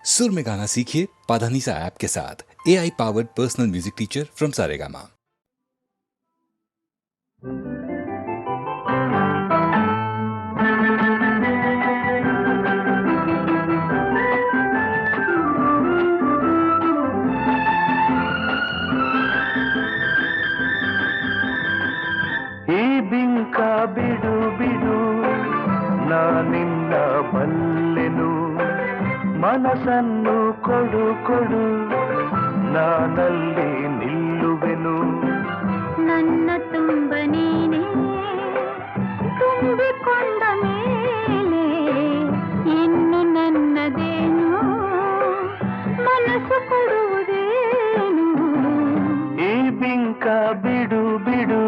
सुर में गाना सीखिए पाधानीसा ऐप के साथ। AI powered personal music teacher from Saregama. ಈ ಬಿಂಕ ಬಿಡು ಬಿಡು ನಾನಿನ್ನ ಬಲ್ಲೆನು, ಮನಸ್ಸನ್ನು ಕೊಡು ಕೊಡು ನಾನಲ್ಲಿ ನಿಲ್ಲುವೆನು. ನನ್ನ ತುಂಬ ನೀನೇ ತುಂಬಿಕೊಂಡ ಮೇಲೆ ಇನ್ನು ನನ್ನದೇನು, ಮನಸ್ಸು ಕೊಡುವುದೇನು. ಈ ಬಿಂಕ ಬಿಡು ಬಿಡು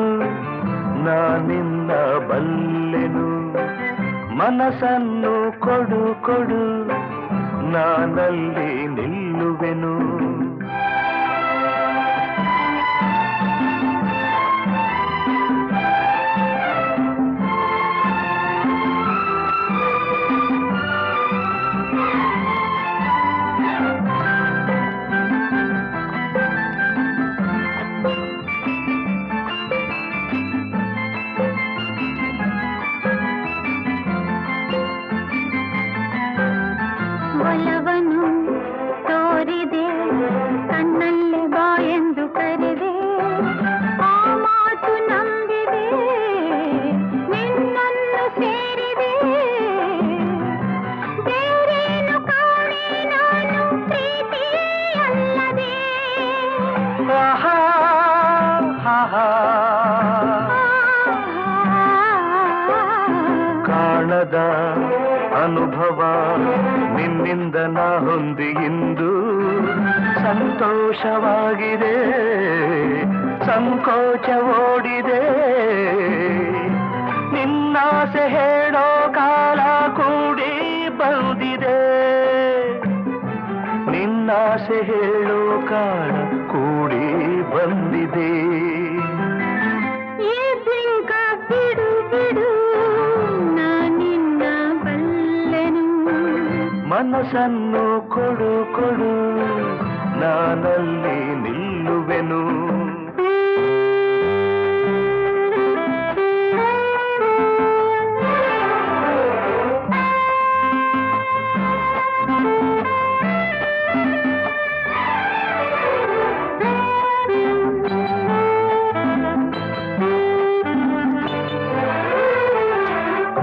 ನಾನಿನ್ನ ಬಲ್ಲೆನು, ಮನಸ್ಸನ್ನು ಕೊಡು ಕೊಡು ನಾನಲ್ಲಿ ನಿಲ್ಲುವೆನು. ಒಲವನು ತೋರಿದೆ ಕಣ್ಣಲ್ಲೇ ಬಾ ಎಂದು ಕರೆದೆ, ಆ ಮಾತು ನಂಬಿದೆ ನಿನ್ನನ್ನು ಸೇರಿದೆ. ಬೇರೇನು ಕಾಣೆ ನಾನು ಪ್ರೀತಿ ಅಲ್ಲದೆ. ಆಹಾ, ಆಹಾ. ಕಾಣದ ಅನುಭವ ನಿನ್ನಿಂದ ನಾ ಹೊಂದಿ ಇಂದು ಸಂತೋಷವಾಗಿದೆ, ಸಂಕೋಚ ಓಡಿದೆ. ನಿನ್ನಾಸೆ ಹೇಳೋ ಕಾಲ ಕೂಡಿ ಬಂದಿದೆ, ನಿನ್ನಾಸೆ ಹೇಳೋ ಕಾಲ ಕೂಡಿ ಬಂದಿದೆ. ಈ ಬಿಂಕ ಬಿಡು ಬಿಡು ನಾನಿನ್ನ ಬಲ್ಲೆನು, ಮನಸ್ಸನ್ನು ಕೊಡು ಕೊಡು ನಾನಲ್ಲಿ ನಿಲ್ಲುವೆನು.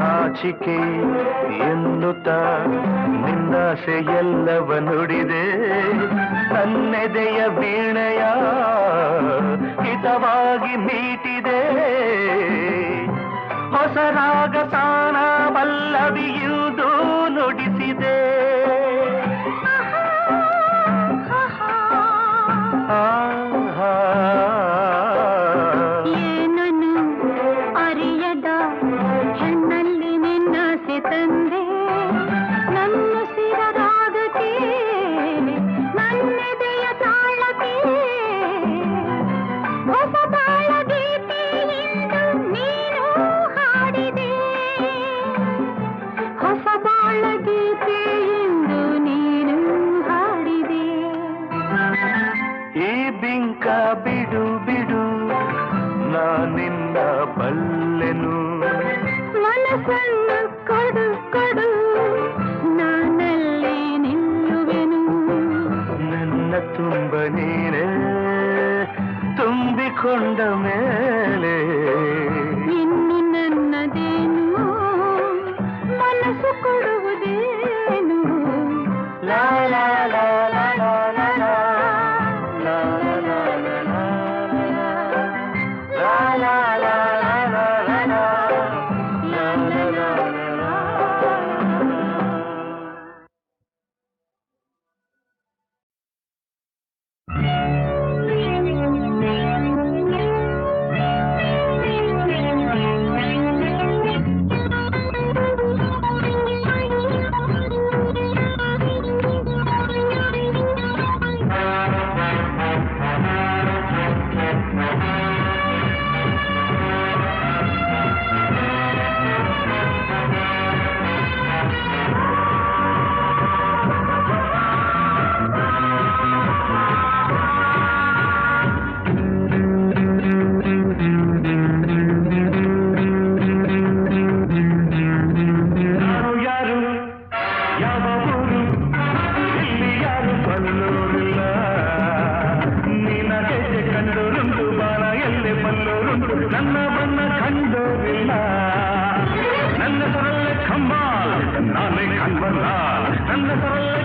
ಆಚಿಕೆ ಎನ್ನುತ್ತ ನಿನ್ನಾಸೆ ಎಲ್ಲವ ನುಡಿದೆ, ನನ್ನೆದೆಯ ವೀಣೆಯ ಹಿತವಾಗಿ ಮೀಟಿದೆ. ಹೊಸ ರಾಗ ತಾನ ಪಲ್ಲವಿಯುವುದು ನುಡಿಸಿದೆ. ಏನನು ಅರಿಯದ ಹೆಣ್ಣಲ್ಲಿ ನಿನ್ನಾಸೆ ತಂದೆ, ನನ್ನ ಸಿರರಾಗಕ್ಕೆ ನನ್ನೆದೆಯ ತಾಳಕ್ಕೆ. ಹೊಸ ಬಾಳ ಗೀತೆಯಿಂದ ನೀನು ಹಾಡಿದೆ, ಹೊಸ ಬಾಳ ಗೀತೆಯಿಂದ ನೀನು ಹಾಡಿದೆ. ಈ ಬಿಂಕ ಬಿಡು ಬಿಡು ನಾನಿನ್ನ ಬಲ್ಲೆನು, ಮನಸ್ಸನ್ನು ಕೊಡು ಕೊಡು ನಾನಲ್ಲಿ ನಿಲ್ಲುವೆನು. ನನ್ನ ತುಂಬ ನೀನೇ ತುಂಬಿಕೊಂಡ ಮೇಲೆ ಇನ್ನು ನನ್ನದೇನು, ಮನಸ್ಸು ಕೊಡುವುದೇನು. ಲಾ ಲಾ ಲಾ ಲಾ ಲಾ ಲಾ ಲಾ ಲಾ ಲಾ ಲಾ ಲಾ ಲಾ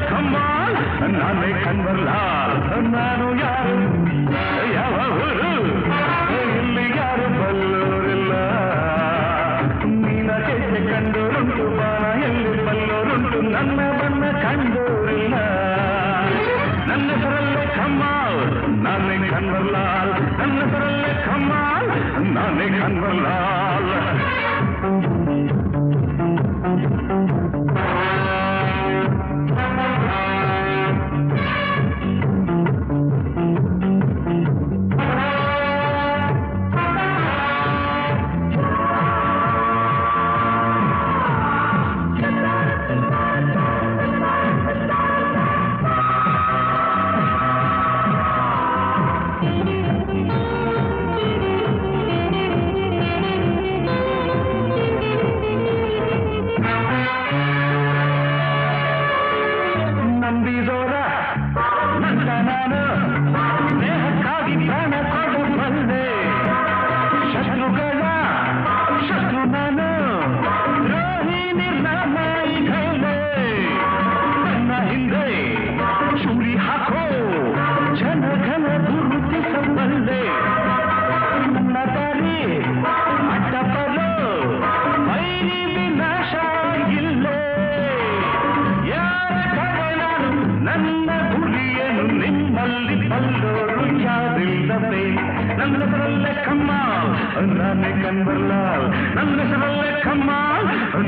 ಕಮ್ಮಾಲ್ ನಾನೇ ಕನ್ವರ್ಲಾಲ್ ನಾನು ಯಾರು ಯಾವ ಊರು ಇಲ್ಲಿ ಯಾರು ಬಲ್ಲೋರಿಲ್ಲ ನೀನ ಹೆಜ್ಜೆ ಕಂಡೋರುಂಟು ಬಾಣ ಎಲ್ಲಿ ಬಲ್ಲೋರುಂಟು ನನ್ನ ಬಣ್ಣ ಕಂಡೋರಿಲ್ಲ ನನ್ನ ಹೆಸರಲ್ಲೇ ಕಮ್ಮಾಲ್ ನಾನೇ ಕನ್ವರ್ಲಾಲ್ ನನ್ನ ಹೆಸರಲ್ಲೇ ಕಮ್ಮಾಲ್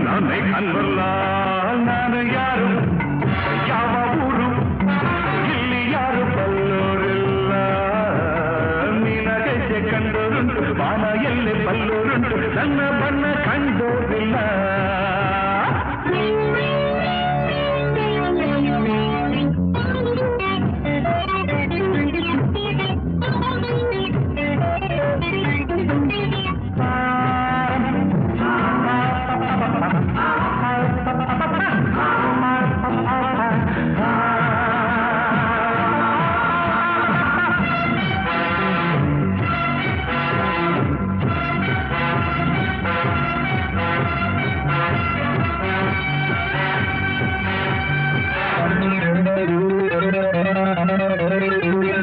ನಾನೇ ಕನ್ವರ್ಲಾಲ್ ನಾನು ಯಾರು ಯಾವ ಊರು ಇಲ್ಲಿ ಯಾರು ಬಲ್ಲೋರಿಲ್ಲ ನೀನ ಹೆಜ್ಜೆ ಕಂಡೋರುಂಟು ಬಾಣ ಎಲ್ಲಿ ಬಲ್ಲೋರುಂಟು ನನ್ನ ಬಣ್ಣ ಕಂಡೋರಿಲ್ಲ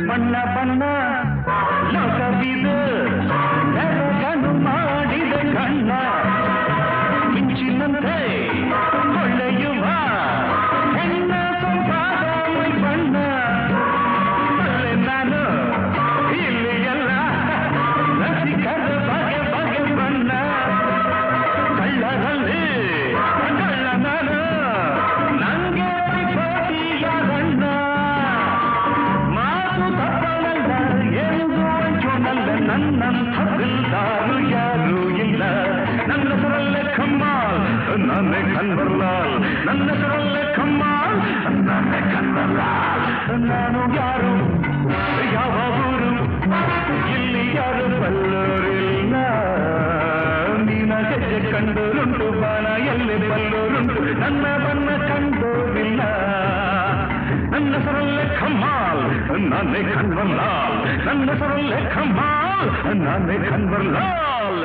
ಬಣ್ಣ ಬಣ್ಣ ಲೋಕವಿದು ಬೆಳಗನು ಮಾಡಿದ ಕಣ್ಣ ಮಿಂಚಿನಂತೆ ಹೊಳೆಯುವ ಹೆಣ್ಣ ಸೊಂಪಾದ ಮೈ ಬಣ್ಣ ಅಲ್ಲೇ ನಾನು ಇಲ್ಲಿ ಎಲ್ಲ ರಸಿಕರ ಬಗೆ ಬಗೆ ಬಣ್ಣ ಕಳ್ಳರಲ್ಲಿ ಕಳ್ಳ ನಾನು ನಂಗೆ ಪೈಪೋಟಿಯಾಗಣ್ಣ ನನ್ನಂಥ ದಿಲ್ದಾರು ಯಾರೂ ಇಲ್ಲ ನನ್ನ ಹೆಸರಲ್ಲೇ ಕಮ್ಮಾಲ್ ನಾನೇ ಕನ್ವರ್ಲಾಲ್ ನನ್ನ ಹೆಸರಲ್ಲೇ ಕಮ್ಮಾಲ್ ನಾನೇ ಕನ್ವರ್ಲಾಲ್ ನಾನು ಯಾರು ಯಾವ ಊರು ಇಲ್ಲಿ ಯಾರು ಬಲ್ಲೋರಿಲ್ಲ ನೀನ ಹೆಜ್ಜೆ ಕಂಡೋರುಂಟು ಬಾಣ ಎಲ್ಲಿ ಬಲ್ಲೋರುಂಟು ನನ್ನ ಬಣ್ಣ ಕಂಡೋರಿಲ್ಲ ನನ್ನ ಹೆಸರಲ್ಲೇ ಕಮ್ಮಾಲ್ ನಾನೇ ಕನ್ವರ್ಲಾಲ್ ನನ್ನ ಹೆಸರಲ್ಲೇ ಕಮ್ಮಾಲ್ ನಾನೇ ಕನ್ವರ್ಲಾಲ್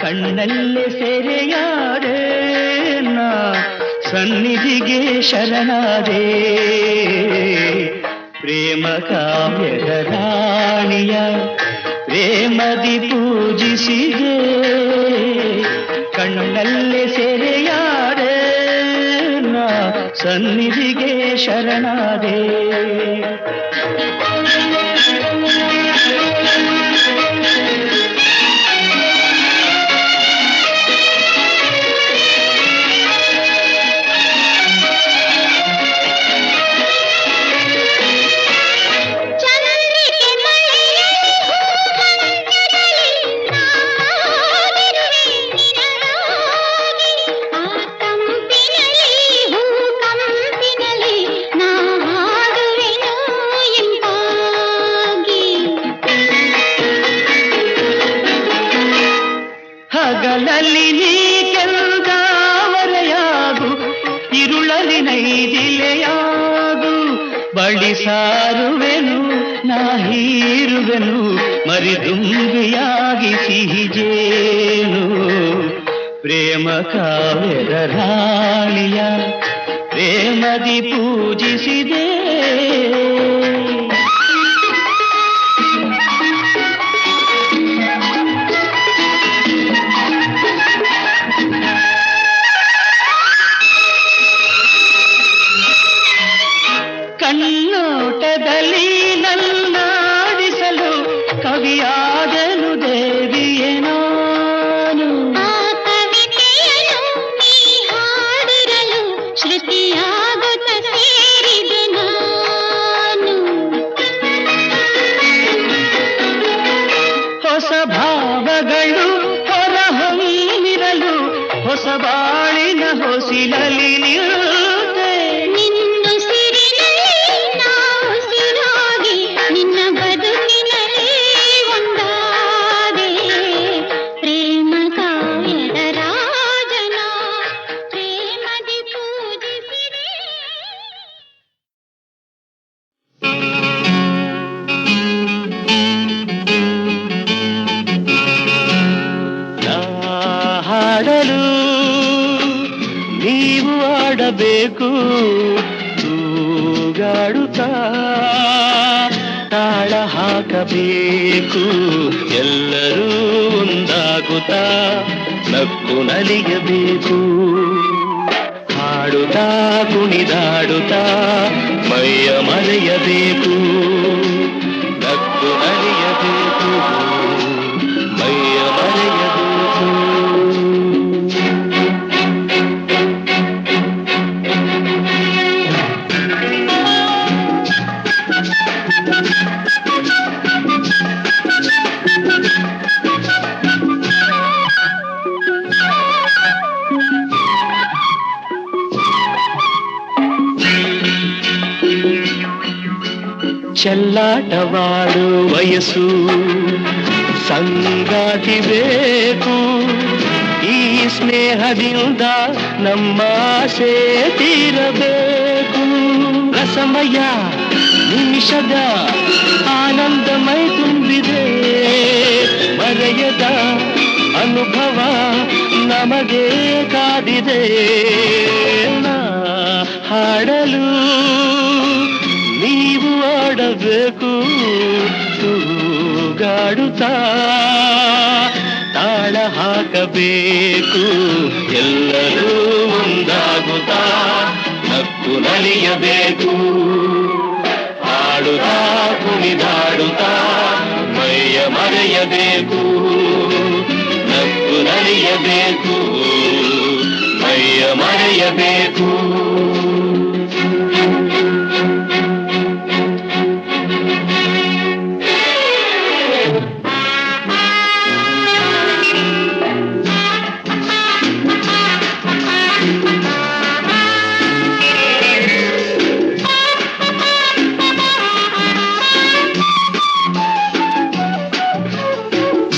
ಕಣ್ಣಲ್ಲೇ ಸೆರೆಯಾದೆ ನಾ ಸನ್ನಿಧಿಗೆ ಶರಣಾದೆ ಪ್ರೇಮ ಕಾವ್ಯದ ರಾಣಿಯ ಪ್ರೇಮದಿ ಪೂಜಿಸಿದೆ ಕಣ್ಣಲ್ಲೇ ಸೆರೆಯಾದೆ ನಾ ಸನ್ನಿಧಿಗೆ ಶರಣಾದೆ ಹಗಲಲ್ಲಿ ನೀ ಕೆಂದಾವರೆಯಾಗು, ಇರುಳಲಿ ನೈದಿಲೆಯಾಗು. ಬಳಿ ಸಾರುವೆನು ನಾ ಹೀರುವೆನು, ಮರಿದುಂಬಿಯಾಗಿ ಸಿಹಿಜೇನು. ಪ್ರೇಮ ಕಾವ್ಯದ ರಾಣಿಯ ಪ್ರೇಮದಿ ಪೂಜಿಸಿದೆ. ಕಣ್ಣೋಟದಲ್ಲಿ ನನ್ನಾಡಿಸಲು ಕವಿಯಾದನು ದೇವಿಯೇ ನಾನು. ಆ ಕವಿತೆಯನ್ನು ನೀ ಹಾಡಿರಲು ಶ್ರುತಿಯಾಗುತ್ತ ಸೇರಿದೆ ನಾನು. ಹೊಸ ಭಾವಗಳು ಹೊರಹೊಮ್ಮಿರಲು ಹೊಸ ಬಾಳಿನ ಹೊಸಿಲಲಿ ನಿಲ್ಲುತ್ತೆ. ನಿನ್ನುಸಿರಿನಲ್ಲಿ ನಾ ಉಸಿರಾಗಿ ನಿನ್ನ ಬದುಕಿನಲ್ಲಿ ಒಂದಾದೆ. ಪ್ರೇಮ ಕಾವ್ಯದ ರಾಜನ ಪ್ರೇಮದಿ ಪೂಜಿಸಿದೆ. ನಾ ಹಾಡಲು ನೀವು ಆಡಬೇಕು, ತೂಗಾಡುತ್ತಾ ತಾಳ ಹಾಕಬೇಕು. ಎಲ್ಲರೂ ಒಂದಾಗುತ್ತಾ ನಕ್ಕು ನಲಿಯಬೇಕು. ಹಾಡುತ್ತಾ ಕುಣಿದಾಡುತ್ತಾ ಮೈಯ ಮರೆಯಬೇಕು. ನಕ್ಕು ನಲಿಯಬೇಕು, ಮೈಯ ಮರೆಯಬೇಕು. ಚೆಲ್ಲಾಟವಾಡು ವಯಸ್ಸು ಸಂಗಾತಿ ಬೇಕು. ಈ ಸ್ನೇಹದಿಂದ ನಮ್ಮ ಆಸೆ ತೀರಬೇಕು. ರಸಮಯ ನಿಮಿಷದ ಆನಂದಮೈ ತುಂಬಿದೆ. ಮರೆಯದ ಅನುಭವ ನಮಗೆ ಕಾದಿದೆ. ನಾ ಹಾಡಲು ನೀವು ಆಡಬೇಕು, ತೂಗಾಡುತ್ತಾ ತಾಳ ಹಾಕಬೇಕು. ಎಲ್ಲರೂ ಒಂದಾಗುತ್ತಾ ನಕ್ಕು ನಲಿಯಬೇಕು. ಹಾಡುತ್ತಾ ಕುಣಿದಾಡುತ್ತಾ ಮೈಯ ಮರೆಯಬೇಕು. ನಕ್ಕು ನಲಿಯಬೇಕು, ಮೈಯ ಮರೆಯಬೇಕು.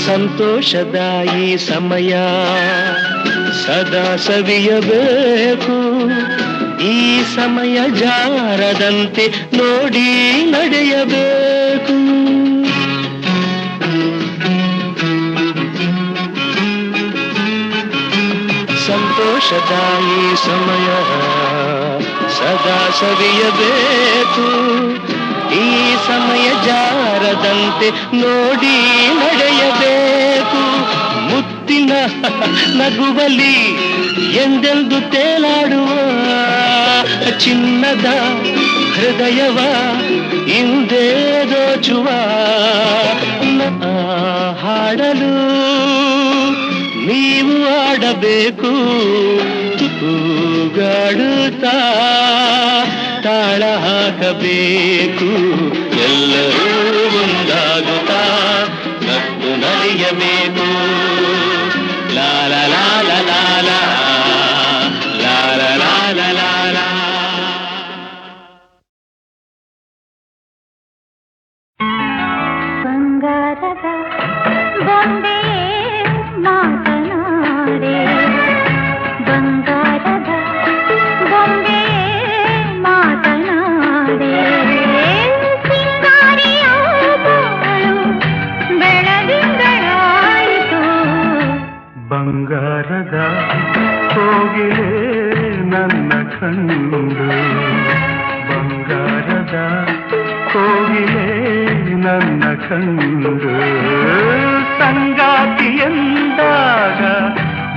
ಸಂತೋಷದ ಈ ಸಮಯ ಸದಾ ಸವಿಯಬೇಕು. ಈ ಸಮಯ ಜಾರದಂತೆ ನೋಡಿ ನಡೆಯಬೇಕು. ಸಂತೋಷದ ಈ ಸಮಯ ಸದಾ ಸವಿಯಬೇಕು. ಈ ಸಮಯ ಜಾರದಂತೆ ನೋಡಿ ನಡೆಯಬೇಕು. ಮುತ್ತಿನ ನಗುವಲಿ ಎಂದೆಂದು ತೇಲಾಡುವ ಚಿನ್ನದ ಹೃದಯವ ಹಿಂದೆ ದೋಚುವ. ಹಾಡಲು ನೀವು ಆಡಬೇಕು, ತೂಗಾಡುತ್ತಾ ತಾಳ ಹಾಕಬೇಕು. ಎಲ್ಲರೂ ಒಂದಾಗುತ್ತಾ ನಕ್ಕು ನಲಿಯಬೇಕು. ಲಾಲ ಲಾಲ ಲಾಲ ಲಾಲ ಲಾಲ ಲಾಲ. ಬಂಗಾರದ ಬೊಂಬೆ ಮಾತನಾಡು. ಬಂಗಾರದ ಕೋಗಿಲೆ ನನ್ನ ಕಂಡು ಬಂಗಾರದ ಕೋಗಿಲೆ ನನ್ನ ಕಂಡು ಸಂಗಾತಿ ಎಂದಾಗ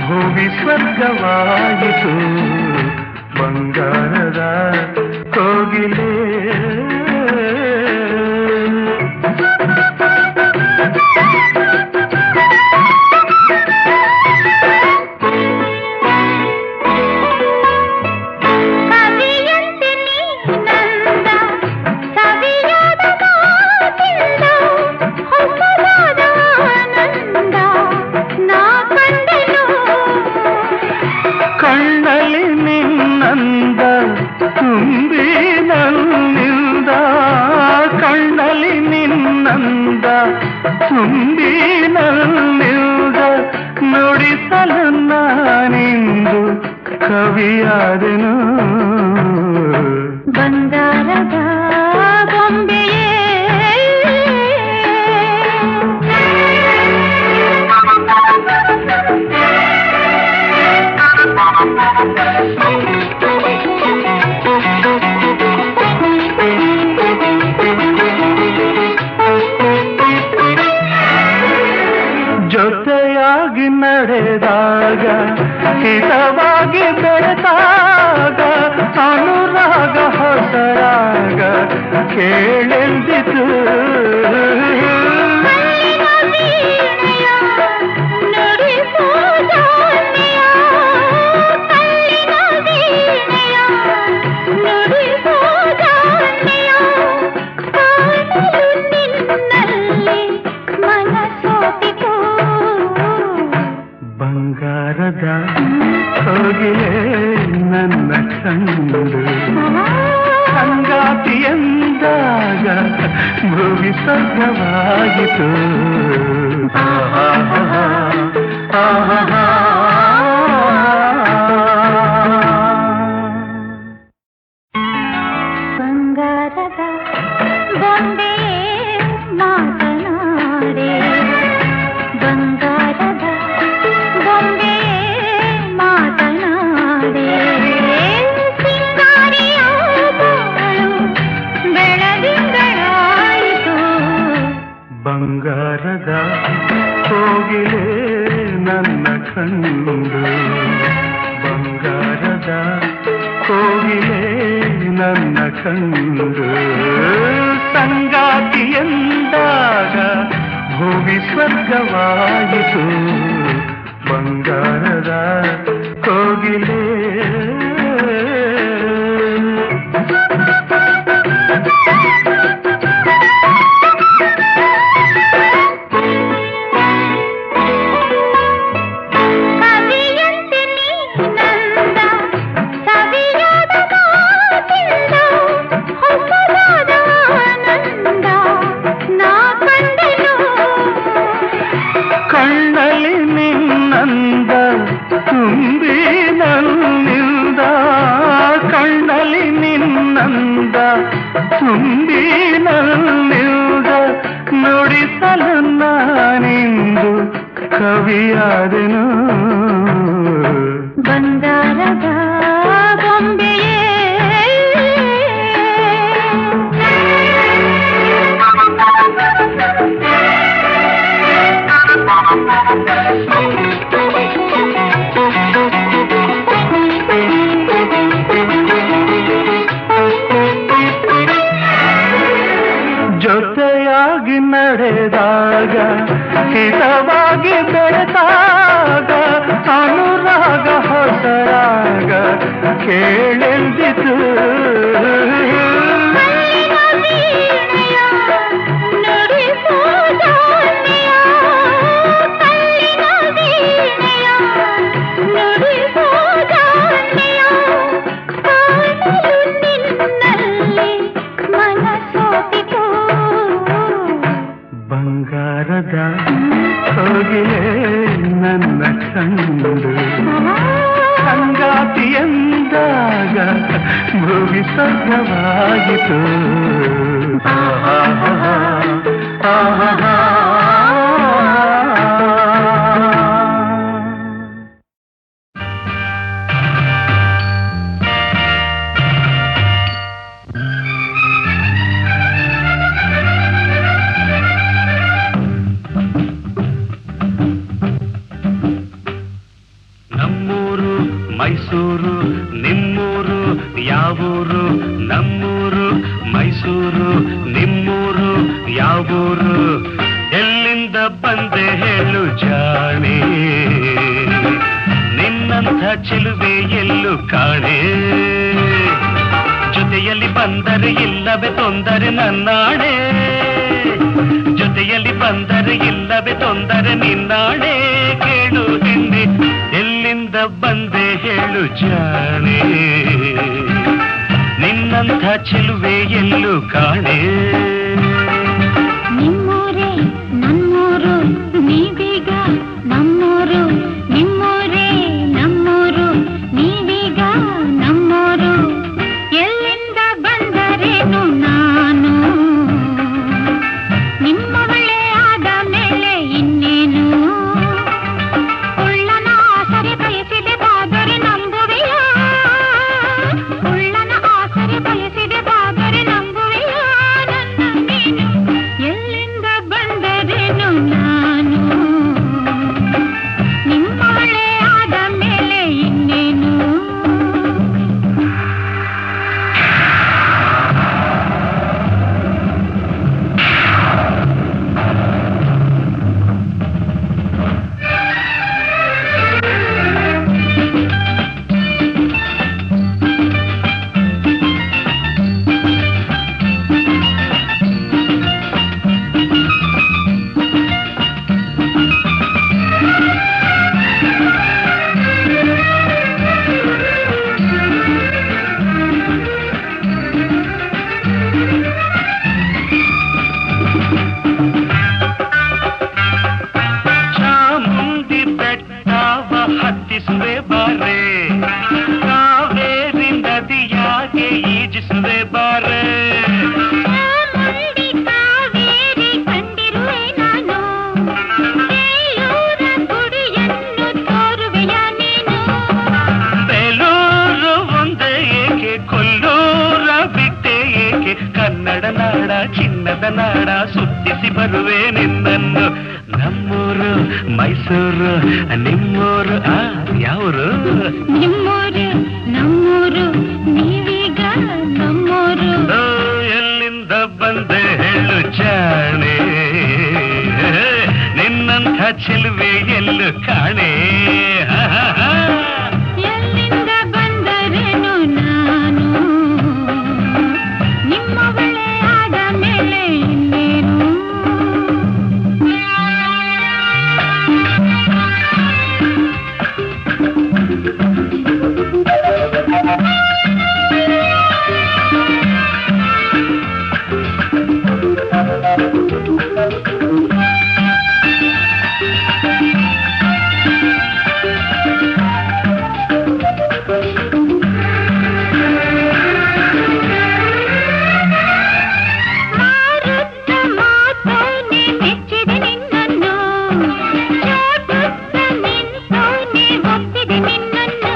ಭೂಮಿ ಸ್ವರ್ಗವಾಯಿತು ಬಂಗಾರದ ಕೋಗಿಲೆ ಕಣ್ಣಲ್ಲಿ ನಿನ್ನಂದ ತುಂಬಿ ನನ್ನಿಂದ ಕಣ್ಣಲ್ಲಿ ನಿನ್ನಂದ ತುಂಬಿ ನನ್ನಿಂದ ನುಡಿಸಲು ನಾನಿಂದು ಕವಿಯಾದೆನು ಬಂಗಾರದ ಗೊಂಬೆಯೇ ಜೊತೆಯಾಗಿ ನಡೆದಾಗ ಹಿತವಾಗಿ ಬೆಳೆದಾಗ ಅನುರಾಗ ಹೊಸರಾಗ ಕೇಳೆಂದಿತು ಬಂಗಾರದ ಕೋಗಿಲೆ ನನ್ನ ಕಂಡು ಸಂಗಾತಿ ಎಂದಾಗ ಭೂಮಿ ಸ್ವರ್ಗವಾಯಿತು ಬಂಗಾರದ ಗೊಂಬೆಯೇ ಮಾತನಾಡೆ ಬಂಗಾರದ ಗೊಂಬೆಯೇ ಮಾತನಾಡೆ ಸಿಂಗಾರಿಯ ಬಾಳು ಬೆಳದಿಂಗಳಾಯಿತು ಬಂಗಾರದ ಕೋಗಿಲೆ ನನ್ನ ಕಂಡು ಬಂಗಾರದ ಕೋಗಿಲೆ ನನ್ನ ಕಂಡು ಸಂಗಾತಿ ಎಂದಾಗ ಭೂಮಿ ಸ್ವರ್ಗವಾಯಿತು ಬಂಗಾರದ ಕೋಗಿಲೆ ಕವಿಯಂತೆ ನೀನಂದ ಸವಿಯಾದ ಮಾತಿಂದ ಹೊಸದಾದ ಆನಂದ ನಾ ಕಂಡೆನು ಕಣ್ಣಲ್ಲಿ ನಿನ್ನಂದ ತುಂಬಿ ನನ್ನಿಂದ ಕಣ್ಣಲ್ಲಿ ನಿನ್ನಂದ ತುಂಬಿ ನನ್ನಿಂದ ನುಡಿಸಲು ನಾನಿಂದು ಕವಿಯಾದೆನು ಬಂಗಾರದ ಗೊಂಬೆಯೇ ಜೊತೆಯಾಗಿ ನಡೆದಾಗ ಹಿತವಾಗಿ ಬೆಳೆದಾಗ ಅನುರಾಗ ಹೊಸರಾಗ ಕೇಳೆಂದಿತು ಬಂಗಾರದ ಕೋಗಿಲೆ ನನ್ನ ಕಂಡು ಸಂಗಾತಿ ಎಂದಾಗ ಭೂಮಿ ಸ್ವರ್ಗವಾಯಿತು ಮೈಸೂರು ನಿಮ್ಮೂರು ಯಾವೂರು ನಮ್ಮೂರು ಮೈಸೂರು ನಿಮ್ಮೂರು ಯಾವೂರು ಎಲ್ಲಿಂದ ಬಂದೆ ಹೇಳು ಜಾಣೆ ನಿನ್ನಂಥ ಚೆಲುವೆ ಎಲ್ಲೂ ಕಾಣೆ ಜೊತೆಯಲ್ಲಿ ಬಂದರೆ ಇಲ್ಲವೇ ತೊಂದರೆ ನನ್ನಾಣೆ ಜೊತೆಯಲ್ಲಿ ಬಂದರೆ ಇಲ್ಲವೇ ತೊಂದರೆ ನಿನ್ನಾಣೆ ಕೇಳು ಹಿಂದೆ ಎಲ್ಲಿಂದ ಬಂದೆ ಹೇಳು ಜಾಣೆ ನಿನ್ನಂಥ ಚೆಲುವೆ ಎಲ್ಲೂ ಕಾಣೆ ನಿಮ್ಮೂರೇ ನಮ್ಮೂರು ನೀವೀಗ ನಮ್ಮೂರು ನಿಮ್ಮೂರೇ ನಮ್ಮೂರು ನೀವೀಗ ನಮ್ಮೂರು ಎಲ್ಲಿಂದ ಬಂದರೇನು ನಾನು ನಿಮ್ಮವಳೇ ಆದ ಮೇಲೆ ಇನ್ನೇನು ಉಳ್ಳನ ಆಸರೆ ಬಯಸಿದೆ ಬಾದರೆ ನಂಬುವೆಯ ಉಳ್ಳನ ಆಸರೆ ಬಯಸಿದೆ ಬಾದರೆ ನಂಬುವೆಯ ನನ್ನ ನೀನು ಎಲ್ಲಿಂದ ಬಂದರೇನು ನಾನು ನಿಮ್ಮವಳೇ ಆದ ಮೇಲೆ ಇನ್ನೇನು ಚಾಮುಂಡಿ ಬೆಟ್ಟವ ಹತ್ತಿಸುವೆ ಬಾರೆ ಕಾವೇರಿ ನದಿಯಾಗೆ ಈಜಿಸುವೆ ಬಾರೆ ಚಾಮುಂಡಿ ಕಾವೇರಿ ಕಂಡಿರುವೆ ನಾನು ಬೇಲೂರ ಗುಡಿಯನ್ನು ತೋರುವೆಯ ನೀನು ಬೇಲೂರು ಒಂದೇ ಏಕೆ ಕೊಲ್ಲೂರ ಬಿಟ್ಟೆ ಏಕೆ ಕನ್ನಡ ನಾಡ ಚಿನ್ನದ ನಾಡ ಸುತ್ತಿಸಿ ಬರುವೆ ನಿನ್ನನ್ನು ನಮ್ಮೂರು ಮೈಸೂರು ನಿಮ್ಮೂರು ಯಾವರು ನಿಮ್ಮೂರು ನಮ್ಮೂರು ನೀವೀಗ ನಮ್ಮೂರು ಎಲ್ಲಿಂದ ಬಂದೆ ಹೇಳು ಜಾಣೆ ನಿನ್ನಂಥ ಚೆಲುವೆ ಎಲ್ಲೂ ಕಾಣೆ ಎಲ್ಲಿಂದ ಬಂದರೇನು ನಾನು ನಿಮ್ಮವಳೇ ಆದ ಮೇಲೆ ಇನ್ನೇನು ಮಾರುತ್ತ ಮಾತೋನೆ ಮೆಚ್ಚಿದೆ ನಿನ್ನನ್ನು ಚಾಟುತ್ತ ನಿಂತೋನೆ ಒಪ್ಪಿದೆ ನಿನ್ನನ್ನು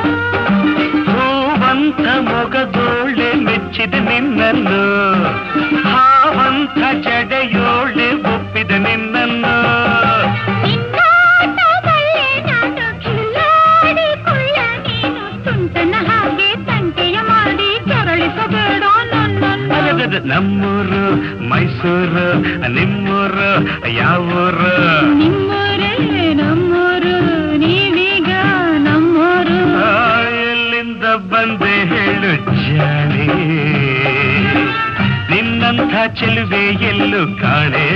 ಹೂವಂತ ಮೊಗದೋಳೆ ಮೆಚ್ಚಿದೆ ನಿನ್ನನ್ನು ಹಾವಂತ ಜಡೆಯೋಳೆ ಒಪ್ಪಿದೆ ನಿನ್ನನ್ನು ನಿನ್ನಾಟದಲ್ಲೇ ನಾನು ಕಿಲ್ಲಾಡಿಕೊಳ್ಳ ನೀನು ತುಂಟನ ಹಾಗೆ ತಂಟೆಯ ಮಾಡಿ ಕೆರಳಿಸಬೇಡ ನನ್ನನ್ನು ಅಗದ ನಮ್ಮೂರು ಮೈಸೂರು ನಿಮ್ಮೂರು ಯಾವೂರು ನಿಮ್ಮೂರೇ ನಮ್ಮೂರು ನೀವೀಗ ನಮ್ಮೂರು ಎಲ್ಲಿಂದ ಬಂದೆ ಹೇಳು ಜಾಣೆ ನಿನ್ನಂಥ ಚೆಲುವೆ ಎಲ್ಲೂ ಕಾಣೆ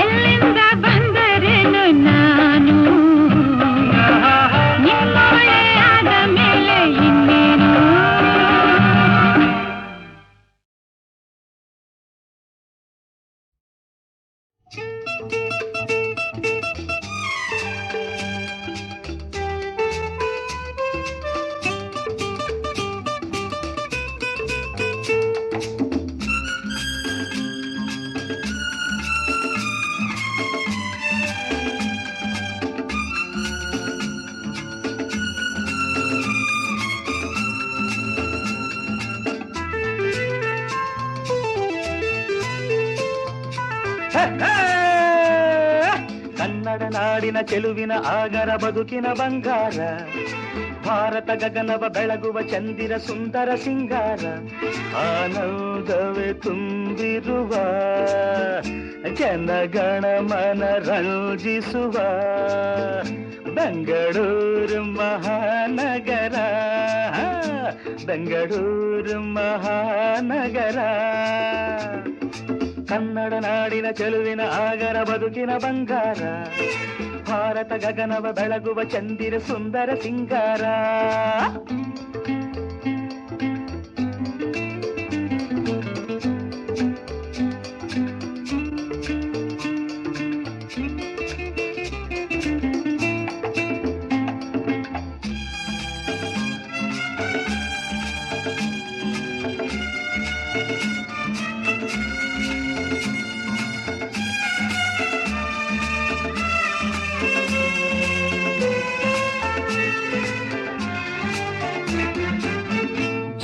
ಎಲ್ಲಿಂದ ಬಂದರೇನು ನಾನು ನಿಮ್ಮವಳೇ ಆದ ಮೇಲೆ ಇನ್ನೇನು ನಾಡಿನ ಚೆಲುವಿನ ಆಗರ ಬದುಕಿನ ಬಂಗಾರ, ಭಾರತ ಗಗನವ ಬೆಳಗುವ ಚಂದಿರ ಸುಂದರ ಸಿಂಗಾರ, ಆನಂದವೇ ತುಂಬಿರುವ ಜನಗಣ ಮನ ರಂಜಿಸುವ ಬೆಂಗಳೂರು ಮಹಾನಗರ, ಬೆಂಗಳೂರು ಮಹಾನಗರ. ಕನ್ನಡ ನಾಡಿನ ಚೆಲುವಿನ ಆಗರ ಬದುಕಿನ ಬಂಗಾರ, ಭಾರತ ಗಗನವ ಬೆಳಗುವ ಚಂದಿರ ಸುಂದರ ಸಿಂಗಾರ.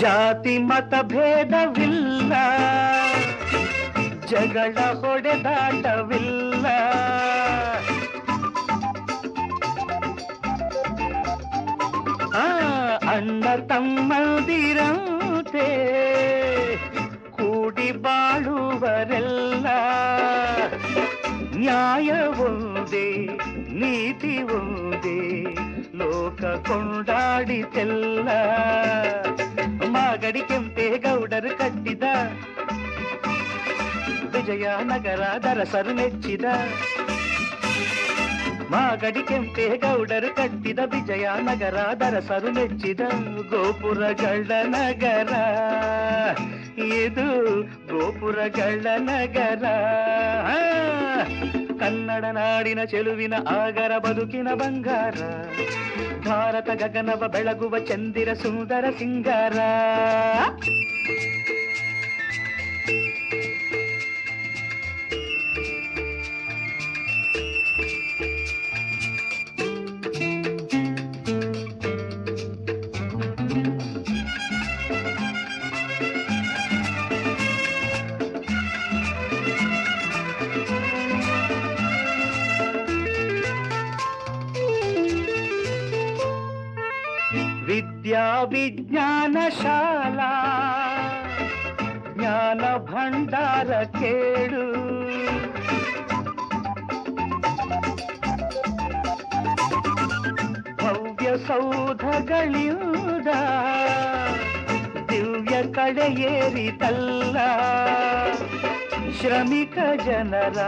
ಜಾತಿ ಮತ ಭೇದವಿಲ್ಲ, ಜಗಳ ಹೊಡೆದಾಟವಿಲ್ಲ, ಅಣ್ಣ ತಮ್ಮಂದಿರಂತೆ ಕೂಡಿ ಬಾಳುವರೆಲ್ಲ, ನ್ಯಾಯ ಒಂದೇ ನೀತಿ ಒಂದೇ ಲೋಕ ಕೊಂಡಾಡಿತೆಲ್ಲ. ಮಾಗಡಿ ಕೆಂಪೇಗೌಡರು ಕಟ್ಟಿದ ವಿಜಯನಗರ ದರಸರು ಮೆಚ್ಚಿದ, ಮಾಗಡಿ ಕೆಂಪೇಗೌಡರು ಕಟ್ಟಿದ ವಿಜಯನಗರ ದರಸರು ಮೆಚ್ಚಿದ ಗೋಪುರಗಳ ನಗರ, ಇದು ಗೋಪುರಗಳ ನಗರ. ಕನ್ನಡ ನಾಡಿನ ಚೆಲುವಿನ ಆಗರ ಬದುಕಿನ ಬಂಗಾರ, ಭಾರತ ಗಗನವ ಬೆಳಗುವ ಚಂದಿರ ಸುಂದರ ಸಿಂಗಾರ. ವಿದ್ಯಾ ವಿಜ್ಞಾನ ಶಾಲಾ ಜ್ಞಾನ ಭಂಡಾರ ಕೇಳು, ಭವ್ಯ ಸೌಧಗಳಿಂದ ದಿವ್ಯ ಕಡೆಯೇರಿತಲ್ಲ, ಶ್ರಮಿಕ ಜನರ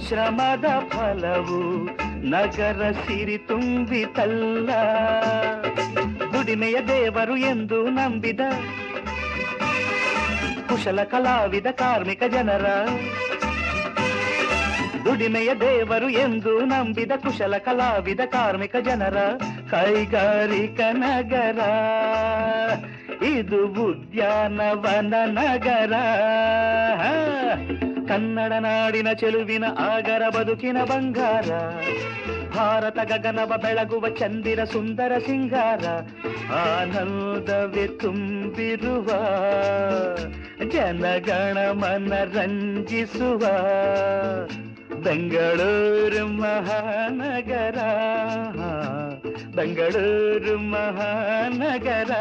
ಶ್ರಮದ ಫಲವು ನಗರ ಸಿರಿ ತುಂಬಿತಲ್ಲ, ದುಡಿಮೆಯ ದೇವರು ಎಂದು ನಂಬಿದ ಕುಶಲ ಕಲಾವಿದ ಕಾರ್ಮಿಕ ಜನರ, ದುಡಿಮೆಯ ದೇವರು ಎಂದು ನಂಬಿದ ಕುಶಲ ಕಲಾವಿದ ಕಾರ್ಮಿಕ ಜನರ ಕೈಗಾರಿಕ ನಗರ, ಇದು ಉದ್ಯಾನವನ ನಗರ. ಕನ್ನಡ ನಾಡಿನ ಚೆಲುವಿನ ಆಗರ ಬದುಕಿನ ಬಂಗಾರ, ಭಾರತ ಗಗನವ ಬೆಳಗುವ ಚಂದಿರ ಸುಂದರ ಸಿಂಗಾರ, ಆನಂದವೇ ತುಂಬಿರುವ ಜನಗಣ ಮನ ರಂಜಿಸುವ ಬೆಂಗಳೂರು ಮಹಾನಗರ, ಬೆಂಗಳೂರು ಮಹಾನಗರ.